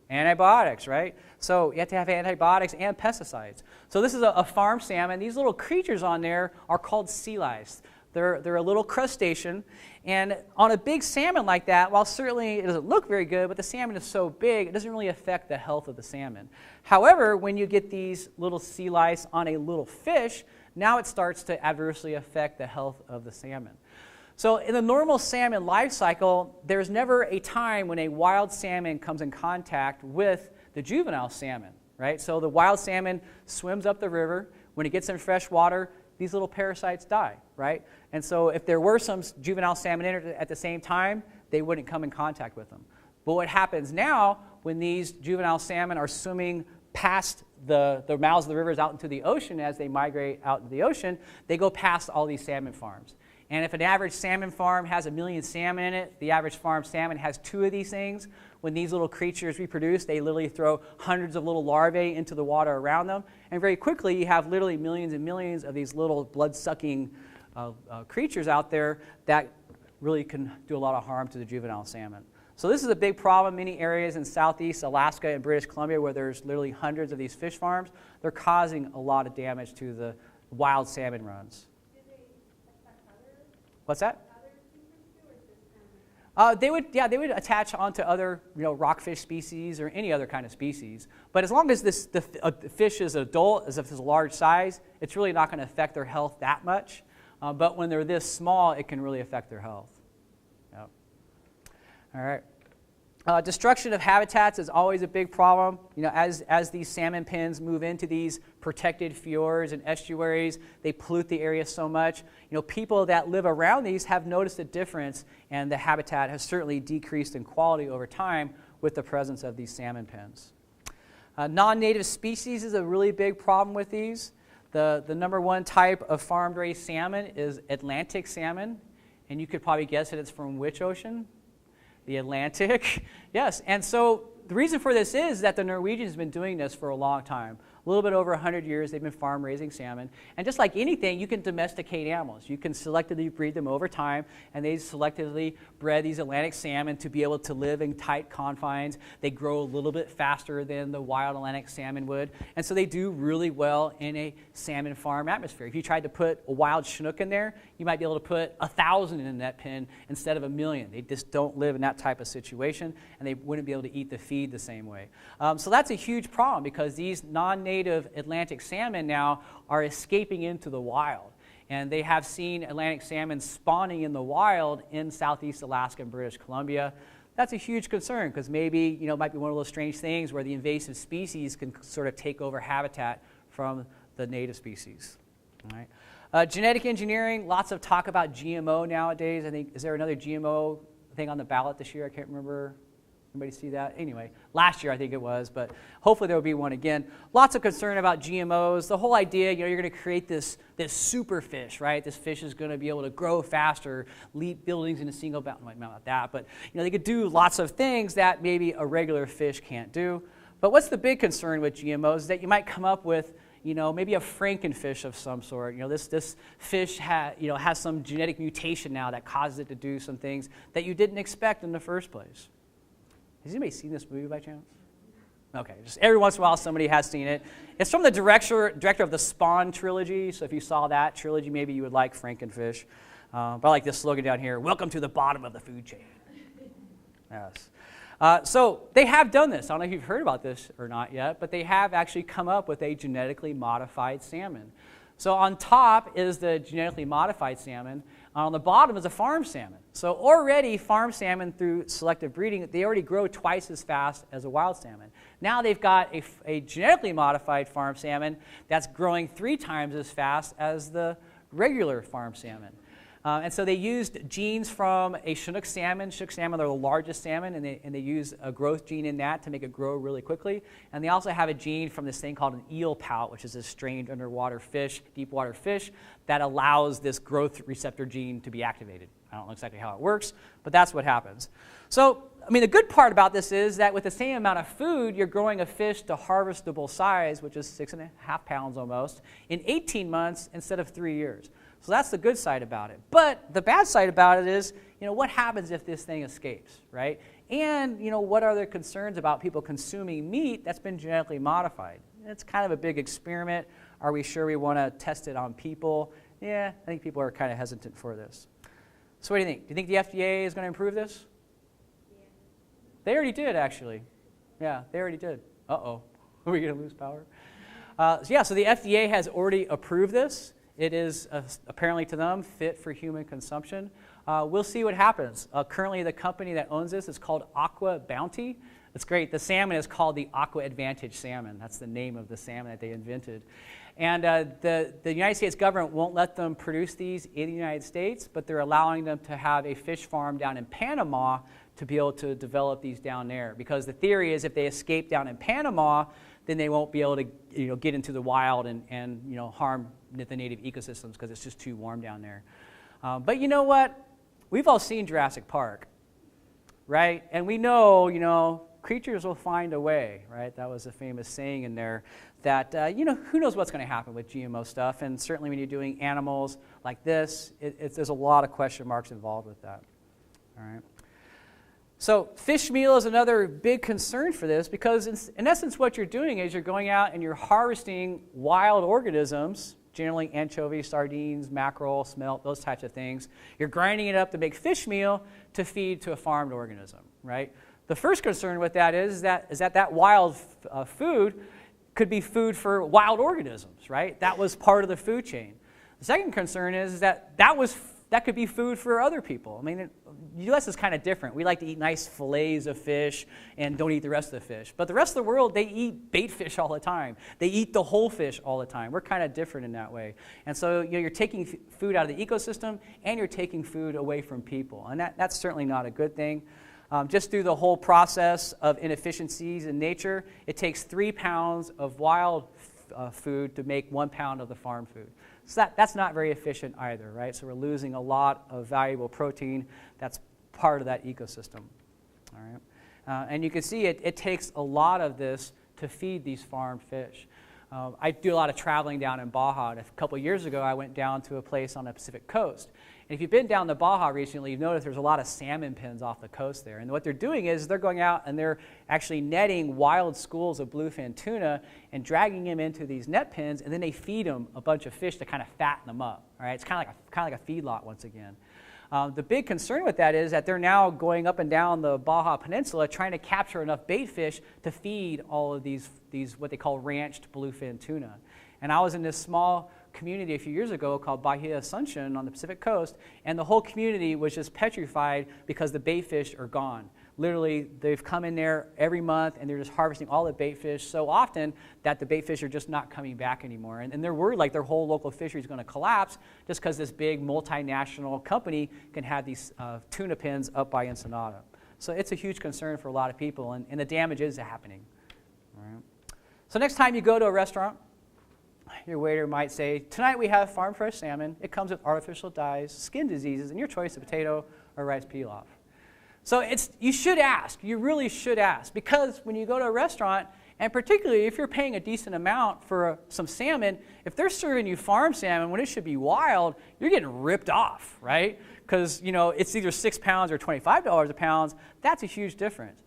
Antibiotics, right? So you have to have antibiotics and pesticides. So this is a farm salmon. These little creatures on there are called sea lice. They're a little crustacean, and on a big salmon like that, while certainly it doesn't look very good, but the salmon is so big, it doesn't really affect the health of the salmon. However, when you get these little sea lice on a little fish, now it starts to adversely affect the health of the salmon. So in the normal salmon life cycle, there's never a time when a wild salmon comes in contact with the juvenile salmon, right? So the wild salmon swims up the river. When it gets in fresh water, these little parasites die, right? And so if there were some juvenile salmon in it at the same time, they wouldn't come in contact with them. But what happens now when these juvenile salmon are swimming past the mouths of the rivers out into the ocean, as they migrate out into the ocean, they go past all these salmon farms. And if an average salmon farm has 1 million salmon in it, the average farm salmon has 2 of these things. When these little creatures reproduce, they literally throw hundreds of little larvae into the water around them. And very quickly, you have literally millions and millions of these little blood-sucking creatures out there that really can do a lot of harm to the juvenile salmon. So this is a big problem. Many areas in Southeast Alaska and British Columbia where there's literally hundreds of these fish farms, they're causing a lot of damage to the wild salmon runs. What's that? They would attach onto other, rockfish species or any other kind of species. But as long as the fish is adult, as if it's a large size, it's really not going to affect their health that much. But when they're this small, it can really affect their health. Yep. All right. Destruction of habitats is always a big problem. As these salmon pens move into these protected fjords and estuaries, they pollute the area so much. People that live around these have noticed a difference, and the habitat has certainly decreased in quality over time with the presence of these salmon pens. Non-native species is a really big problem with these. The number one type of farm-raised salmon is Atlantic salmon, and you could probably guess that it's from which ocean? The Atlantic. Yes, and so the reason for this is that the Norwegians have been doing this for a long time. A little bit over 100 years, they've been farm raising salmon. And just like anything, you can domesticate animals. You can selectively breed them over time, and they selectively bred these Atlantic salmon to be able to live in tight confines. They grow a little bit faster than the wild Atlantic salmon would, and so they do really well in a salmon farm atmosphere. If you tried to put a wild Chinook in there, you might be able to put 1,000 in that pen instead of 1,000,000. They just don't live in that type of situation, and they wouldn't be able to eat the feed the same way. So that's a huge problem because these non-native Atlantic salmon now are escaping into the wild. And they have seen Atlantic salmon spawning in the wild in Southeast Alaska and British Columbia. That's a huge concern because maybe, it might be one of those strange things where the invasive species can sort of take over habitat from the native species. All right. Genetic engineering, lots of talk about GMO nowadays. I think, is there another GMO thing on the ballot this year? I can't remember. Anybody see that? Anyway, last year I think it was, but hopefully there will be one again. Lots of concern about GMOs. The whole idea, you're going to create this super fish, right? This fish is going to be able to grow faster, leap buildings in a single bound. Not that, but they could do lots of things that maybe a regular fish can't do. But what's the big concern with GMOs is that you might come up with maybe a Frankenfish of some sort. This fish has some genetic mutation now that causes it to do some things that you didn't expect in the first place. Has anybody seen this movie by chance? Okay, just every once in a while somebody has seen it. It's from the director of the Spawn trilogy, so if you saw that trilogy, maybe you would like Frankenfish. But I like this slogan down here, welcome to the bottom of the food chain. Yes. So they have done this. I don't know if you've heard about this or not yet, but they have actually come up with a genetically modified salmon. So on top is the genetically modified salmon. On the bottom is a farm salmon. So already farm salmon, through selective breeding, they already grow twice as fast as a wild salmon. Now they've got a genetically modified farm salmon that's growing 3 times as fast as the regular farm salmon. And so they used genes from a Chinook salmon. Chinook salmon are the largest salmon, and they use a growth gene in that to make it grow really quickly. And they also have a gene from this thing called an eel pout, which is a strange underwater fish, deep water fish, that allows this growth receptor gene to be activated. I don't know exactly how it works, but that's what happens. So, I mean, the good part about this is that with the same amount of food, you're growing a fish to harvestable size, which is 6.5 pounds almost, in 18 months instead of 3 years. So that's the good side about it. But the bad side about it is, what happens if this thing escapes, right? And, what are the concerns about people consuming meat that's been genetically modified? It's kind of a big experiment. Are we sure we want to test it on people? Yeah, I think people are kind of hesitant for this. So what do you think? Do you think the FDA is going to improve this? Yeah. They already did, actually. Yeah, they already did. Uh-oh. Are we going to lose power? So the FDA has already approved this. It is, apparently to them, fit for human consumption. We'll see what happens. Currently, the company that owns this is called Aqua Bounty. It's great. The salmon is called the Aqua Advantage salmon. That's the name of the salmon that they invented. And the United States government won't let them produce these in the United States, but they're allowing them to have a fish farm down in Panama to be able to develop these down there. Because the theory is if they escape down in Panama, then they won't be able to get into the wild and harm the native ecosystems because it's just too warm down there. But you know what? We've all seen Jurassic Park, right? And we know, creatures will find a way, right? That was a famous saying in there that, who knows what's going to happen with GMO stuff. And certainly when you're doing animals like this, there's a lot of question marks involved with that, all right? So fish meal is another big concern for this because in essence what you're doing is you're going out and you're harvesting wild organisms, generally anchovies, sardines, mackerel, smelt, those types of things. You're grinding it up to make fish meal to feed to a farmed organism, right? The first concern with that is that wild food could be food for wild organisms, right? That was part of the food chain. The second concern is that could be food for other people. I mean, the U.S. is kind of different. We like to eat nice fillets of fish and don't eat the rest of the fish. But the rest of the world, they eat bait fish all the time. They eat the whole fish all the time. We're kind of different in that way. And so you're taking food out of the ecosystem and you're taking food away from people. And that's certainly not a good thing. Just through the whole process of inefficiencies in nature, it takes 3 pounds of wild food to make 1 pound of the farm food. So that's not very efficient either, right? So we're losing a lot of valuable protein that's part of that ecosystem, all right? And you can see it takes a lot of this to feed these farmed fish. I do a lot of traveling down in Baja. A couple of years ago, I went down to a place on the Pacific coast. And if you've been down to Baja recently, you've noticed there's a lot of salmon pens off the coast there. And what they're doing is they're going out and they're actually netting wild schools of bluefin tuna and dragging them into these net pens, and then they feed them a bunch of fish to kind of fatten them up. All right? It's kind of like a feedlot once again. The big concern with that is that they're now going up and down the Baja Peninsula trying to capture enough bait fish to feed all of these what they call ranched bluefin tuna. And I was in this small community a few years ago called Bahia Ascension on the Pacific coast, and the whole community was just petrified because the bait fish are gone. Literally, they've come in there every month and they're just harvesting all the bait fish so often that the bait fish are just not coming back anymore. And they're worried like their whole local fishery is going to collapse just because this big multinational company can have these tuna pens up by Ensenada. So it's a huge concern for a lot of people, and the damage is happening. All right. So next time you go to a restaurant, your waiter might say, tonight we have farm fresh salmon. It comes with artificial dyes, skin diseases, and your choice of potato or rice pilaf. So you should ask. You really should ask. Because when you go to a restaurant, and particularly if you're paying a decent amount for some salmon, if they're serving you farm salmon when it should be wild, you're getting ripped off, right? Because it's either 6 pounds or $25 a pound. That's a huge difference.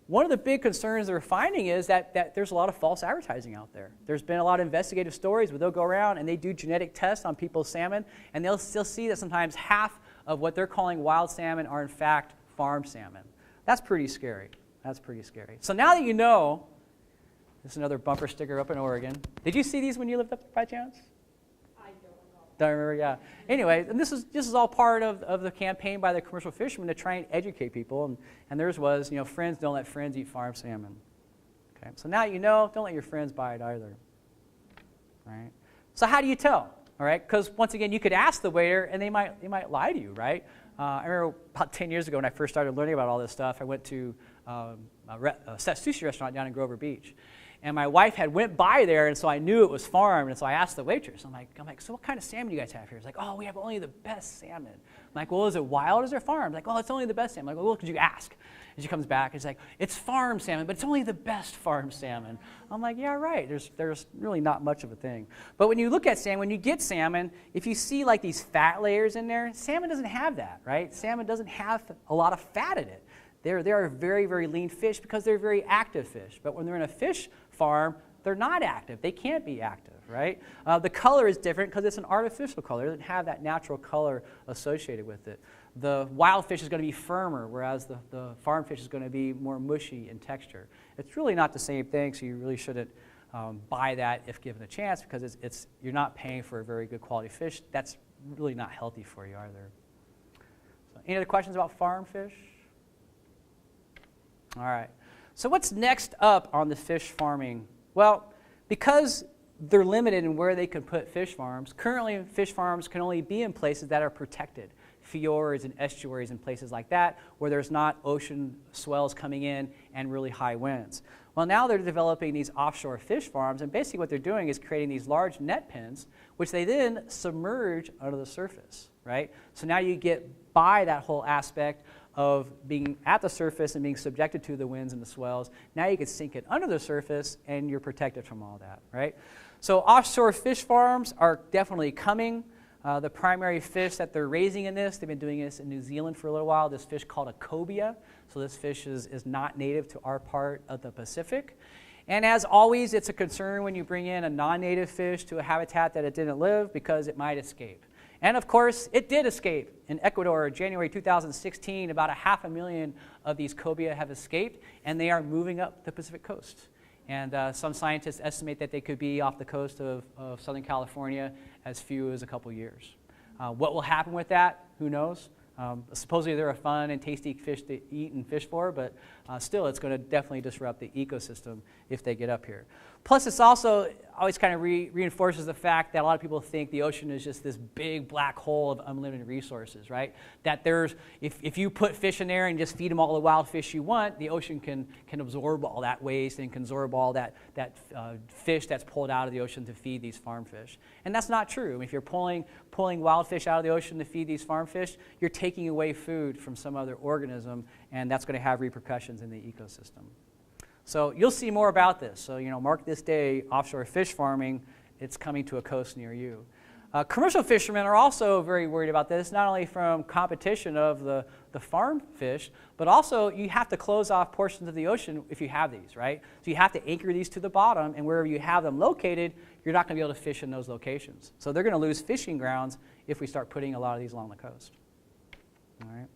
One of the big concerns they're finding is that there's a lot of false advertising out there. There's been a lot of investigative stories where they'll go around and they do genetic tests on people's salmon, and they'll still see that sometimes half of what they're calling wild salmon are in fact farm salmon. That's pretty scary. That's pretty scary. So now that you know, this is another bumper sticker up in Oregon. Did you see these when you lived up there by chance? I don't recall. Don't remember, yeah. Anyway, and this is all part of the campaign by the commercial fishermen to try and educate people. And theirs was, friends don't let friends eat farm salmon. Okay, so now you know, don't let your friends buy it either. Right? So how do you tell? All right, because once again, you could ask the waiter, and they might lie to you, right? I remember about 10 years ago when I first started learning about all this stuff, I went to a sushi restaurant down in Grover Beach. And my wife had went by there, and so I knew it was farmed, and so I asked the waitress, I'm like, so what kind of salmon do you guys have here? It's like, oh, we have only the best salmon. I'm like, well, is it wild or is it farmed? Like, oh, it's only the best salmon. I'm like, well, could you ask? And she comes back, and she's like, it's farmed salmon, but it's only the best farmed salmon. I'm like, yeah, right. There's really not much of a thing. But when you look at salmon, when you get salmon, if you see like these fat layers in there, salmon doesn't have that, right? Salmon doesn't have a lot of fat in it. They are very, very lean fish because they're very active fish. But when they're in a fish farm, they're not active. They can't be active, right? The color is different because it's an artificial color. It doesn't have that natural color associated with it. The wild fish is going to be firmer, whereas the farm fish is going to be more mushy in texture. It's really not the same thing, so you really shouldn't buy that if given a chance because you're not paying for a very good quality fish. That's really not healthy for you either. So, any other questions about farm fish? All right. So what's next up on the fish farming? Well, because they're limited in where they can put fish farms, currently fish farms can only be in places that are protected, fjords and estuaries and places like that, where there's not ocean swells coming in and really high winds. Well, now they're developing these offshore fish farms, and basically what they're doing is creating these large net pens, which they then submerge under the surface, right? So now you get by that whole aspect of being at the surface and being subjected to the winds and the swells. Now you can sink it under the surface and you're protected from all that, right? So offshore fish farms are definitely coming. The primary fish that they're raising in this, they've been doing this in New Zealand for a little while, this fish called a cobia. So this fish is not native to our part of the Pacific. And as always, it's a concern when you bring in a non-native fish to a habitat that it didn't live because it might escape. And of course, it did escape. In Ecuador, January 2016, about 500,000 of these cobia have escaped, and they are moving up the Pacific coast. And some scientists estimate that they could be off the coast of Southern California as few as a couple years. What will happen with that? Who knows? Supposedly they're a fun and tasty fish to eat and fish for, but still it's going to definitely disrupt the ecosystem if they get up here. Plus, it's also always kind of reinforces the fact that a lot of people think the ocean is just this big black hole of unlimited resources, right? That if you put fish in there and just feed them all the wild fish you want, the ocean can absorb all that waste and can absorb all that fish that's pulled out of the ocean to feed these farm fish. And that's not true. I mean, if you're pulling wild fish out of the ocean to feed these farm fish, you're taking away food from some other organism, and that's going to have repercussions in the ecosystem. So you'll see more about this. So, mark this day, offshore fish farming, it's coming to a coast near you. Commercial fishermen are also very worried about this, not only from competition of the farm fish, but also you have to close off portions of the ocean if you have these, right? So you have to anchor these to the bottom, and wherever you have them located, you're not going to be able to fish in those locations. So they're going to lose fishing grounds if we start putting a lot of these along the coast. All right.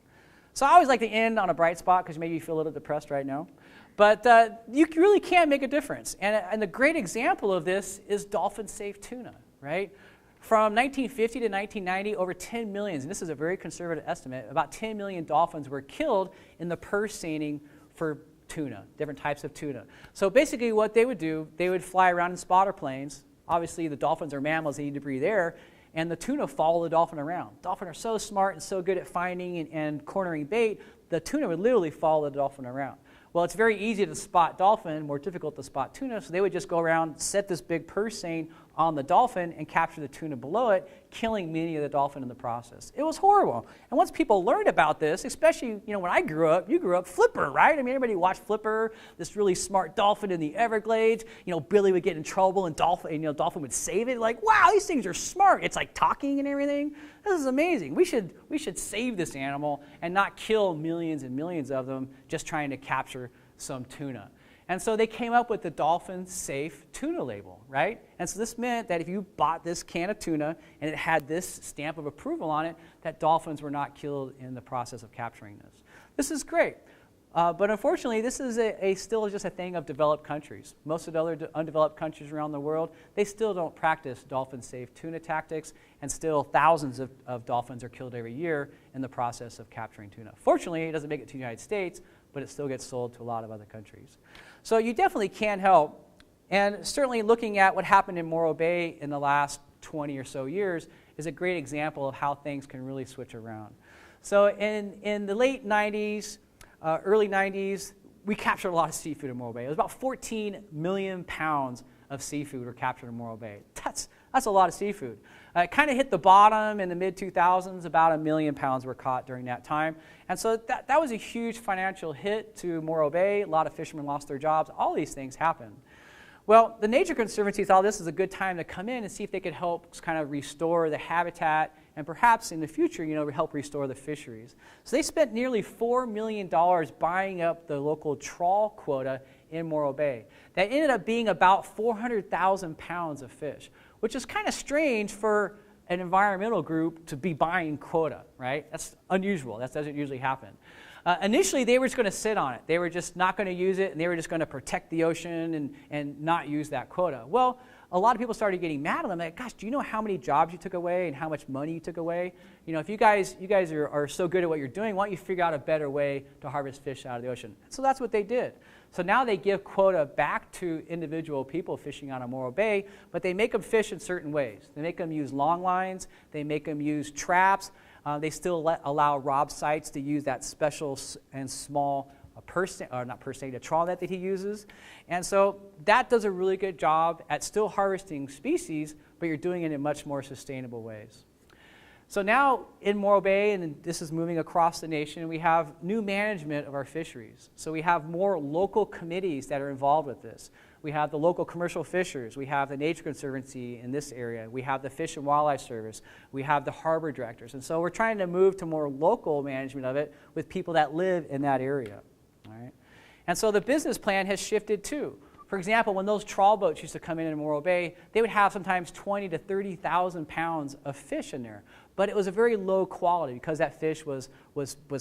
So I always like to end on a bright spot because maybe you feel a little depressed right now. But you really can make a difference. And the great example of this is dolphin-safe tuna, right? From 1950 to 1990, over 10 million, and this is a very conservative estimate, about 10 million dolphins were killed in the purse seining for tuna, different types of tuna. So basically what they would do, they would fly around in spotter planes. Obviously the dolphins are mammals, they need to breathe air, and the tuna follow the dolphin around. Dolphins are so smart and so good at finding and cornering bait, the tuna would literally follow the dolphin around. Well, it's very easy to spot dolphin, more difficult to spot tuna, so they would just go around, set this big purse seine on the dolphin and capture the tuna below it, killing many of the dolphin in the process. It was horrible. And once people learned about this, especially, when I grew up, you grew up, Flipper, right? I mean, everybody watched Flipper, this really smart dolphin in the Everglades. Billy would get in trouble and dolphin would save it. Like, wow, these things are smart. It's like talking and everything. This is amazing. We should save this animal and not kill millions and millions of them just trying to capture some tuna. And so they came up with the dolphin-safe tuna label, right? And so this meant that if you bought this can of tuna and it had this stamp of approval on it, that dolphins were not killed in the process of capturing this. This is great. But unfortunately, this is still just a thing of developed countries. Most of the other undeveloped countries around the world, they still don't practice dolphin-safe tuna tactics, and still thousands of dolphins are killed every year in the process of capturing tuna. Fortunately, it doesn't make it to the United States, but it still gets sold to a lot of other countries. So you definitely can help. And certainly looking at what happened in Morro Bay in the last 20 or so years is a great example of how things can really switch around. So in the late 90s, early 90s, we captured a lot of seafood in Morro Bay. It was about 14 million pounds of seafood were captured in Morro Bay. That's a lot of seafood. It kind of hit the bottom in the mid-2000s. About 1 million pounds were caught during that time. And so that was a huge financial hit to Morro Bay. A lot of fishermen lost their jobs. All these things happened. Well, the Nature Conservancy thought this was a good time to come in and see if they could help kind of restore the habitat and perhaps in the future, help restore the fisheries. So they spent nearly $4 million buying up the local trawl quota in Morro Bay. That ended up being about 400,000 pounds of fish, which is kind of strange for an environmental group to be buying quota, right? That's unusual. That doesn't usually happen. Initially, they were just going to sit on it. They were just not going to use it, and they were just going to protect the ocean and not use that quota. Well, a lot of people started getting mad at them. Like, gosh, do you know how many jobs you took away and how much money you took away? If you guys are so good at what you're doing, why don't you figure out a better way to harvest fish out of the ocean? So that's what they did. So now they give quota back to individual people fishing out of Morro Bay, but they make them fish in certain ways. They make them use long lines. They make them use traps. They still allow Rob Sites to use that special and small a trawl net that he uses. And so that does a really good job at still harvesting species, but you're doing it in much more sustainable ways. So now in Morro Bay, and this is moving across the nation, we have new management of our fisheries. So we have more local committees that are involved with this. We have the local commercial fishers. We have the Nature Conservancy in this area. We have the Fish and Wildlife Service. We have the harbor directors. And so we're trying to move to more local management of it with people that live in that area. All right? And so the business plan has shifted too. For example, when those trawl boats used to come in Morro Bay, they would have sometimes 20 to 30,000 pounds of fish in there. But it was a very low quality because that fish was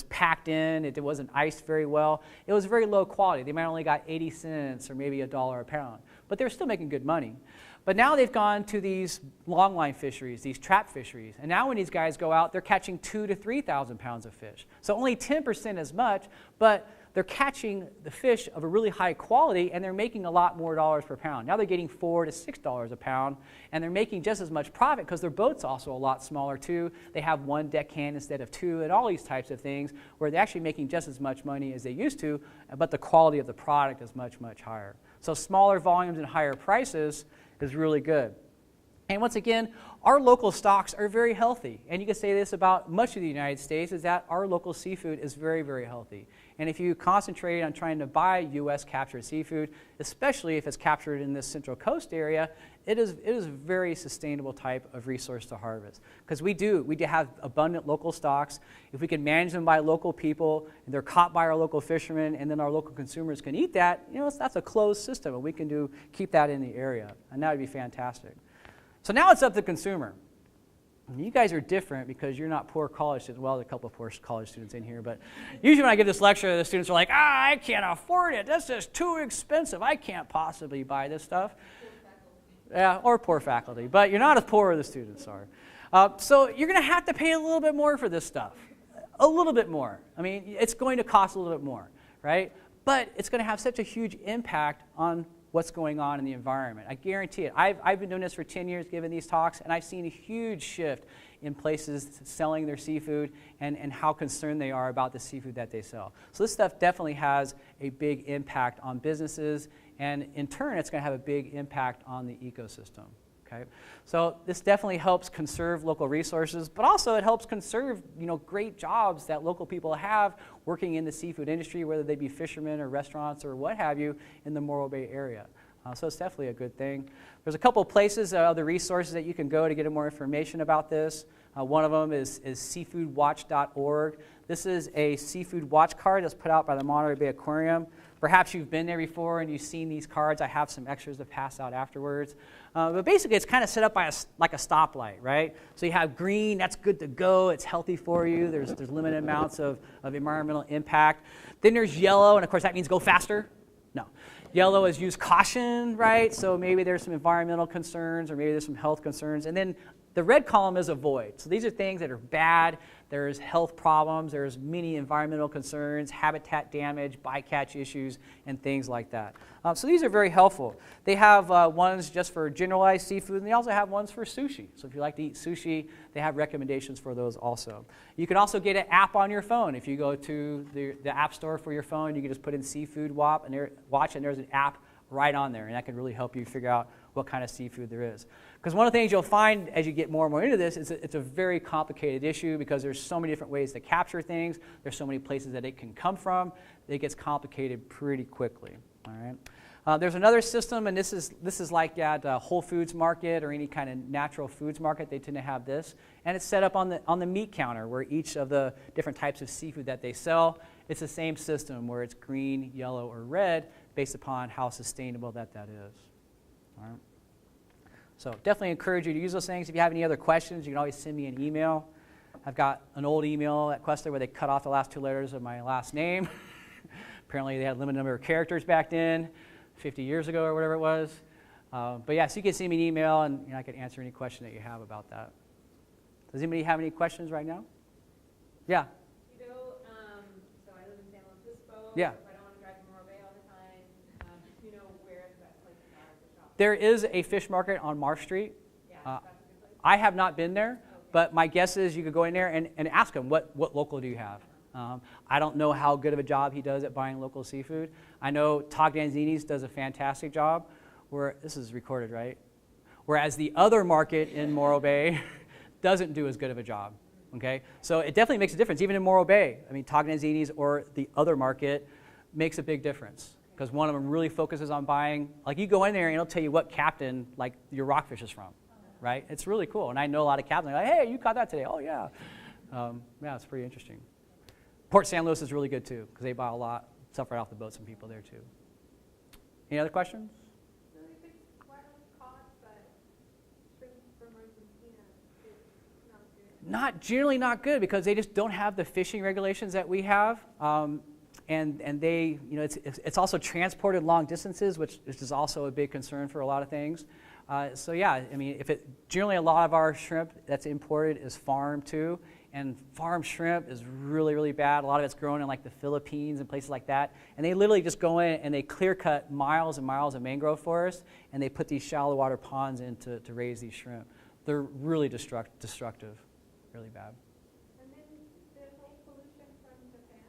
packed in, it wasn't iced very well. It was very low quality. They might only got 80 cents or maybe $1 a pound. But they were still making good money. But now they've gone to these longline fisheries, these trap fisheries. And now when these guys go out, they're catching 2,000 to 3,000 pounds of fish. So only 10% as much, but they're catching the fish of a really high quality, and they're making a lot more dollars per pound. Now they're getting $4 to $6 a pound, and they're making just as much profit because their boat's also a lot smaller too. They have one deckhand instead of two, and all these types of things where they're actually making just as much money as they used to, but the quality of the product is much, much higher. So smaller volumes and higher prices is really good. And once again, our local stocks are very healthy. And you can say this about much of the United States, is that our local seafood is very, very healthy. And if you concentrate on trying to buy U.S. captured seafood, especially if it's captured in this Central Coast area, it is a very sustainable type of resource to harvest. Because we do have abundant local stocks. If we can manage them by local people, and they're caught by our local fishermen, and then our local consumers can eat that, that's a closed system, and we can keep that in the area. And that would be fantastic. So now it's up to the consumer. And you guys are different because you're not poor college students. Well, there's a couple of poor college students in here, but usually when I give this lecture, the students are like, I can't afford it. That's just too expensive. I can't possibly buy this stuff. Yeah, or poor faculty. But you're not as poor as the students are. So you're going to have to pay a little bit more for this stuff. A little bit more. I mean, it's going to cost a little bit more, right? But it's going to have such a huge impact on what's going on in the environment. I guarantee it. I've been doing this for 10 years, giving these talks, and I've seen a huge shift in places selling their seafood and how concerned they are about the seafood that they sell. So this stuff definitely has a big impact on businesses, and in turn, it's going to have a big impact on the ecosystem. Okay? So this definitely helps conserve local resources, but also it helps conserve great jobs that local people have working in the seafood industry, whether they be fishermen or restaurants or what have you in the Morro Bay area. So it's definitely a good thing. There's a couple of places, other resources that you can go to get more information about this. One of them is seafoodwatch.org. This is a seafood watch card that's put out by the Monterey Bay Aquarium. Perhaps you've been there before and you've seen these cards. I have some extras to pass out afterwards. But basically, it's kind of set up by like a stoplight, right? So you have green, that's good to go. It's healthy for you. There's limited amounts of environmental impact. Then there's yellow, and of course, that means go faster. No. Yellow is use caution, right? So maybe there's some environmental concerns or maybe there's some health concerns. And then the red column is avoid. So these are things that are bad. There's health problems. There's many environmental concerns, habitat damage, bycatch issues, and things like that. So these are very helpful. They have ones just for generalized seafood, and they also have ones for sushi. So if you like to eat sushi, they have recommendations for those also. You can also get an app on your phone. If you go to the app store for your phone, you can just put in seafood watch, and there's an app right on there, and that can really help you figure out what kind of seafood there is. Because one of the things you'll find as you get more and more into this is it's a very complicated issue because there's so many different ways to capture things. There's so many places that it can come from. It gets complicated pretty quickly. All right. There's another system, and this is like at a Whole Foods market or any kind of natural foods market. They tend to have this, and it's set up on the meat counter where each of the different types of seafood that they sell, it's the same system where it's green, yellow, or red based upon how sustainable that is. All right. So definitely encourage you to use those things. If you have any other questions, you can always send me an email. I've got an old email at Cuesta where they cut off the last 2 letters of my last name. Apparently they had a limited number of characters back then, 50 years ago or whatever it was. But yeah, so you can send me an email and I can answer any question that you have about that. Does anybody have any questions right now? Yeah. You know, so I live in San Francisco. Yeah. If I don't want to drive to Morro Bay all the time, you know where the best place to buy the shop? There is a fish market on Marsh Street. Yeah, that's a good place. I have not been there, Okay. but my guess is you could go in there and ask him, what local do you have? I don't know how good of a job he does at buying local seafood. I know Togdanzini's does a fantastic job. This is recorded, right? Whereas the other market in Morro Bay doesn't do as good of a job. Okay, so it definitely makes a difference, even in Morro Bay. I mean, Togdanzini's or the other market makes a big difference because one of them really focuses on buying. Like you go in there and it'll tell you what captain like your rockfish is from, right? It's really cool, and I know a lot of captains. Like, hey, you caught that today? Oh yeah, yeah, it's pretty interesting. Port San Luis is really good too because they buy a lot stuff right off the boats from people there too. Any other questions? Really big wetland cod, but shrimp from Argentina is not good. Not generally not good because they just don't have the fishing regulations that we have, and they, you know, it's also transported long distances, which is also a big concern for a lot of things. So yeah, I mean, generally a lot of our shrimp that's imported is farm too, and farm shrimp is really, really bad. A lot of it's grown in like the Philippines and places like that, and they literally just go in and they clear cut miles and miles of mangrove forest, and they put these shallow water ponds in to raise these shrimp. They're really destructive, really bad. And then the whole pollution from Japan.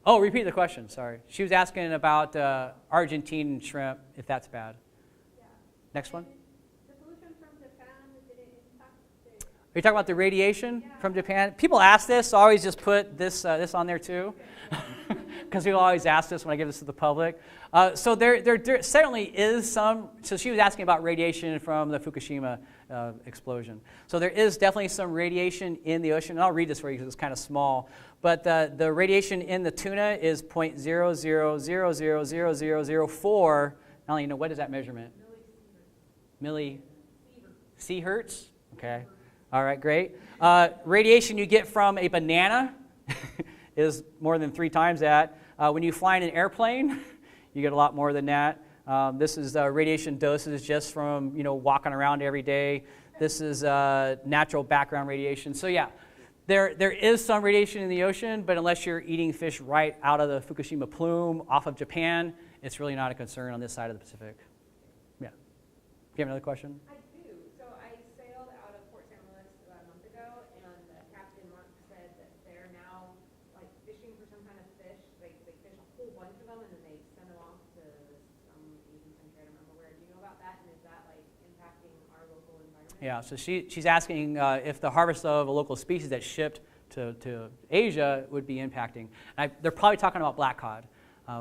Oh, repeat the question, sorry. She was asking about Argentine shrimp, if that's bad. Yeah. Next one. The pollution from Japan, did it impact the... Are you talking about the radiation from Japan? People ask this, so I always just put this on there too. Because people always ask this when I give this to the public. So there certainly is some, so she was asking about radiation from the Fukushima explosion. So there is definitely some radiation in the ocean. And I'll read this for you because it's kind of small. But the radiation in the tuna is 0.00000004. I don't even know, what is that measurement? Millisieverts? Okay. All right, great. Radiation you get from a banana is more than 3 times that. When you fly in an airplane, you get a lot more than that. This is radiation doses just from walking around every day. This is natural background radiation. So yeah, there is some radiation in the ocean, but unless you're eating fish right out of the Fukushima plume off of Japan, it's really not a concern on this side of the Pacific. Yeah. Do you have another question? I do. So I sailed out of Port San Luis about a month ago, and the captain Mark said that they're now like fishing for some kind of fish. They fish a whole bunch of them, and then they send them off to some Asian country. I don't remember where. Do you know about that? And is that like impacting our local environment? Yeah. So she's asking if the harvest of a local species that's shipped to Asia would be impacting. They're probably talking about black cod.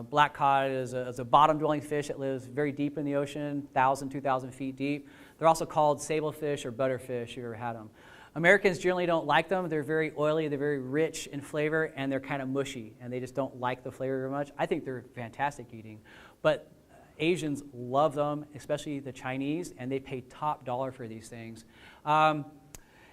Black cod is a bottom-dwelling fish that lives very deep in the ocean, 1,000, 2,000 feet deep. They're also called sablefish or butterfish, if you've ever had them. Americans generally don't like them. They're very oily, they're very rich in flavor, and they're kind of mushy, and they just don't like the flavor very much. I think they're fantastic eating. But Asians love them, especially the Chinese, and they pay top dollar for these things.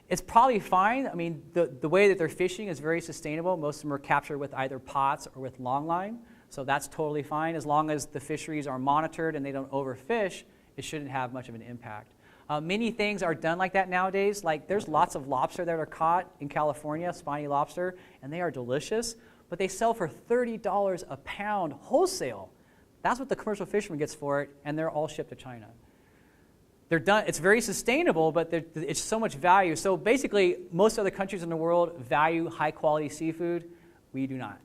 It's probably fine. I mean, the way that they're fishing is very sustainable. Most of them are captured with either pots or with long line, so that's totally fine. As long as the fisheries are monitored and they don't overfish, it shouldn't have much of an impact. Many things are done like that nowadays. Like there's lots of lobster that are caught in California, spiny lobster, and they are delicious, but they sell for $30 a pound wholesale. That's what the commercial fisherman gets for it, and they're all shipped to China. They're done. It's very sustainable, but it's so much value. So basically, most other countries in the world value high-quality seafood. We do not.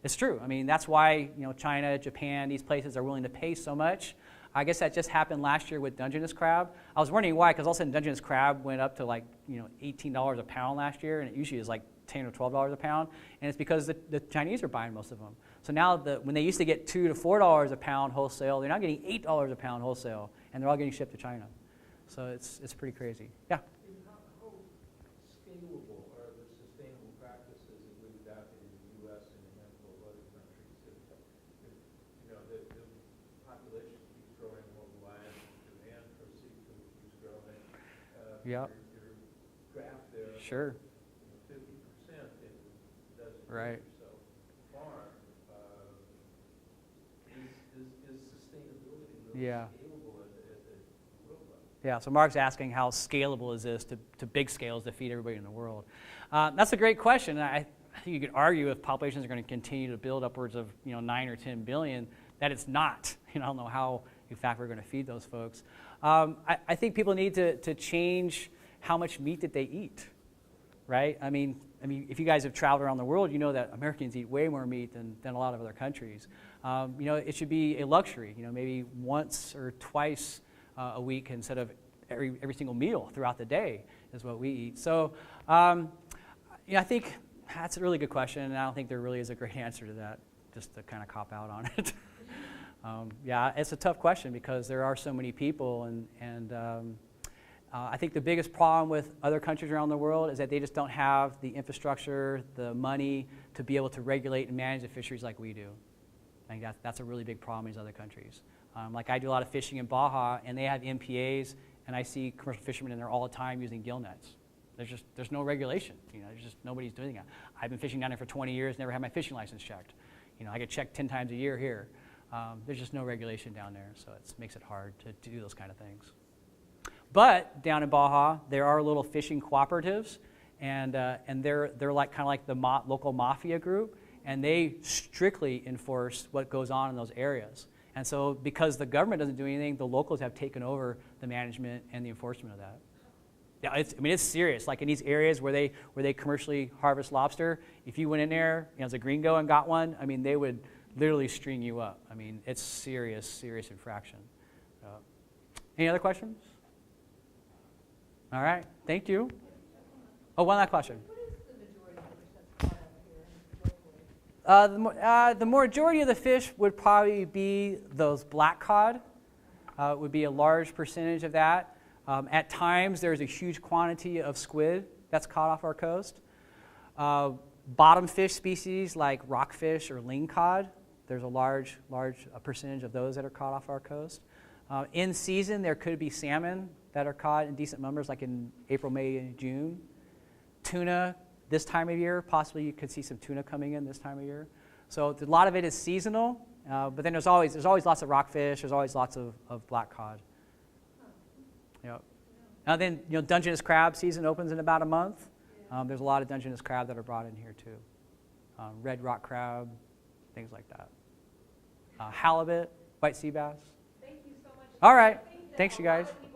It's true. I mean, that's why China, Japan, these places are willing to pay so much. I guess that just happened last year with Dungeness crab. I was wondering why, because all of a sudden Dungeness crab went up to like $18 a pound last year, and it usually is like $10 or $12 a pound, and it's because the Chinese are buying most of them. So now when they used to get $2 to $4 a pound wholesale, they're now getting $8 a pound wholesale, and they're all getting shipped to China. So it's pretty crazy. Yeah? How scalable are the sustainable practices that we've adopted in the U.S. and a handful of other countries? The population keeps growing worldwide, demand for seafood keeps growing. Yep. Your graph there, Sure. 50% in a dozen Right. years or so farm. Is sustainability really Yeah. scalable at the world level? Yeah, so Mark's asking how scalable is this to big scales to feed everybody in the world. That's a great question. I think you could argue if populations are going to continue to build upwards of 9 or 10 billion, that it's not. I don't know how, in fact, we're going to feed those folks. I think people need to change how much meat that they eat, right? I mean, if you guys have traveled around the world, you know that Americans eat way more meat than a lot of other countries. It should be a luxury, maybe once or twice a week instead of every single meal throughout the day is what we eat. So, I think that's a really good question, and I don't think there really is a great answer to that, just to kind of cop out on it. Yeah, it's a tough question because there are so many people, and I think the biggest problem with other countries around the world is that they just don't have the infrastructure, the money to be able to regulate and manage the fisheries like we do. I think that's a really big problem in these other countries. Like I do a lot of fishing in Baja, and they have MPAs, and I see commercial fishermen in there all the time using gill nets. There's no regulation. There's just nobody's doing that. I've been fishing down there for 20 years, never had my fishing license checked. I get checked 10 times a year here. There's just no regulation down there, so it makes it hard to do those kind of things. But down in Baja, there are little fishing cooperatives, and they're like kind of like the local mafia group, and they strictly enforce what goes on in those areas. And so because the government doesn't do anything, the locals have taken over the management and the enforcement of that. Yeah, it's serious. Like in these areas where they commercially harvest lobster, if you went in there as a gringo and got one, they would literally string you up. It's serious infraction. Any other questions? All right, thank you. Oh, one last question. What is the majority of fish that's caught out here locally? The majority of the fish would probably be those black cod. It would be a large percentage of that. At times, there's a huge quantity of squid that's caught off our coast. Bottom fish species like rockfish or ling cod, there's a large percentage of those that are caught off our coast. In season, there could be salmon that are caught in decent numbers, like in April, May, and June. Tuna this time of year, possibly you could see some tuna coming in this time of year. So a lot of it is seasonal, but then there's always lots of rockfish, there's always lots of black cod. Yep. Now then, Dungeness crab season opens in about a month. There's a lot of Dungeness crab that are brought in here too. Red rock crab, things like that. Halibut, white sea bass. Thank you so much. All right. I think that Thanks, you a lot guys. of people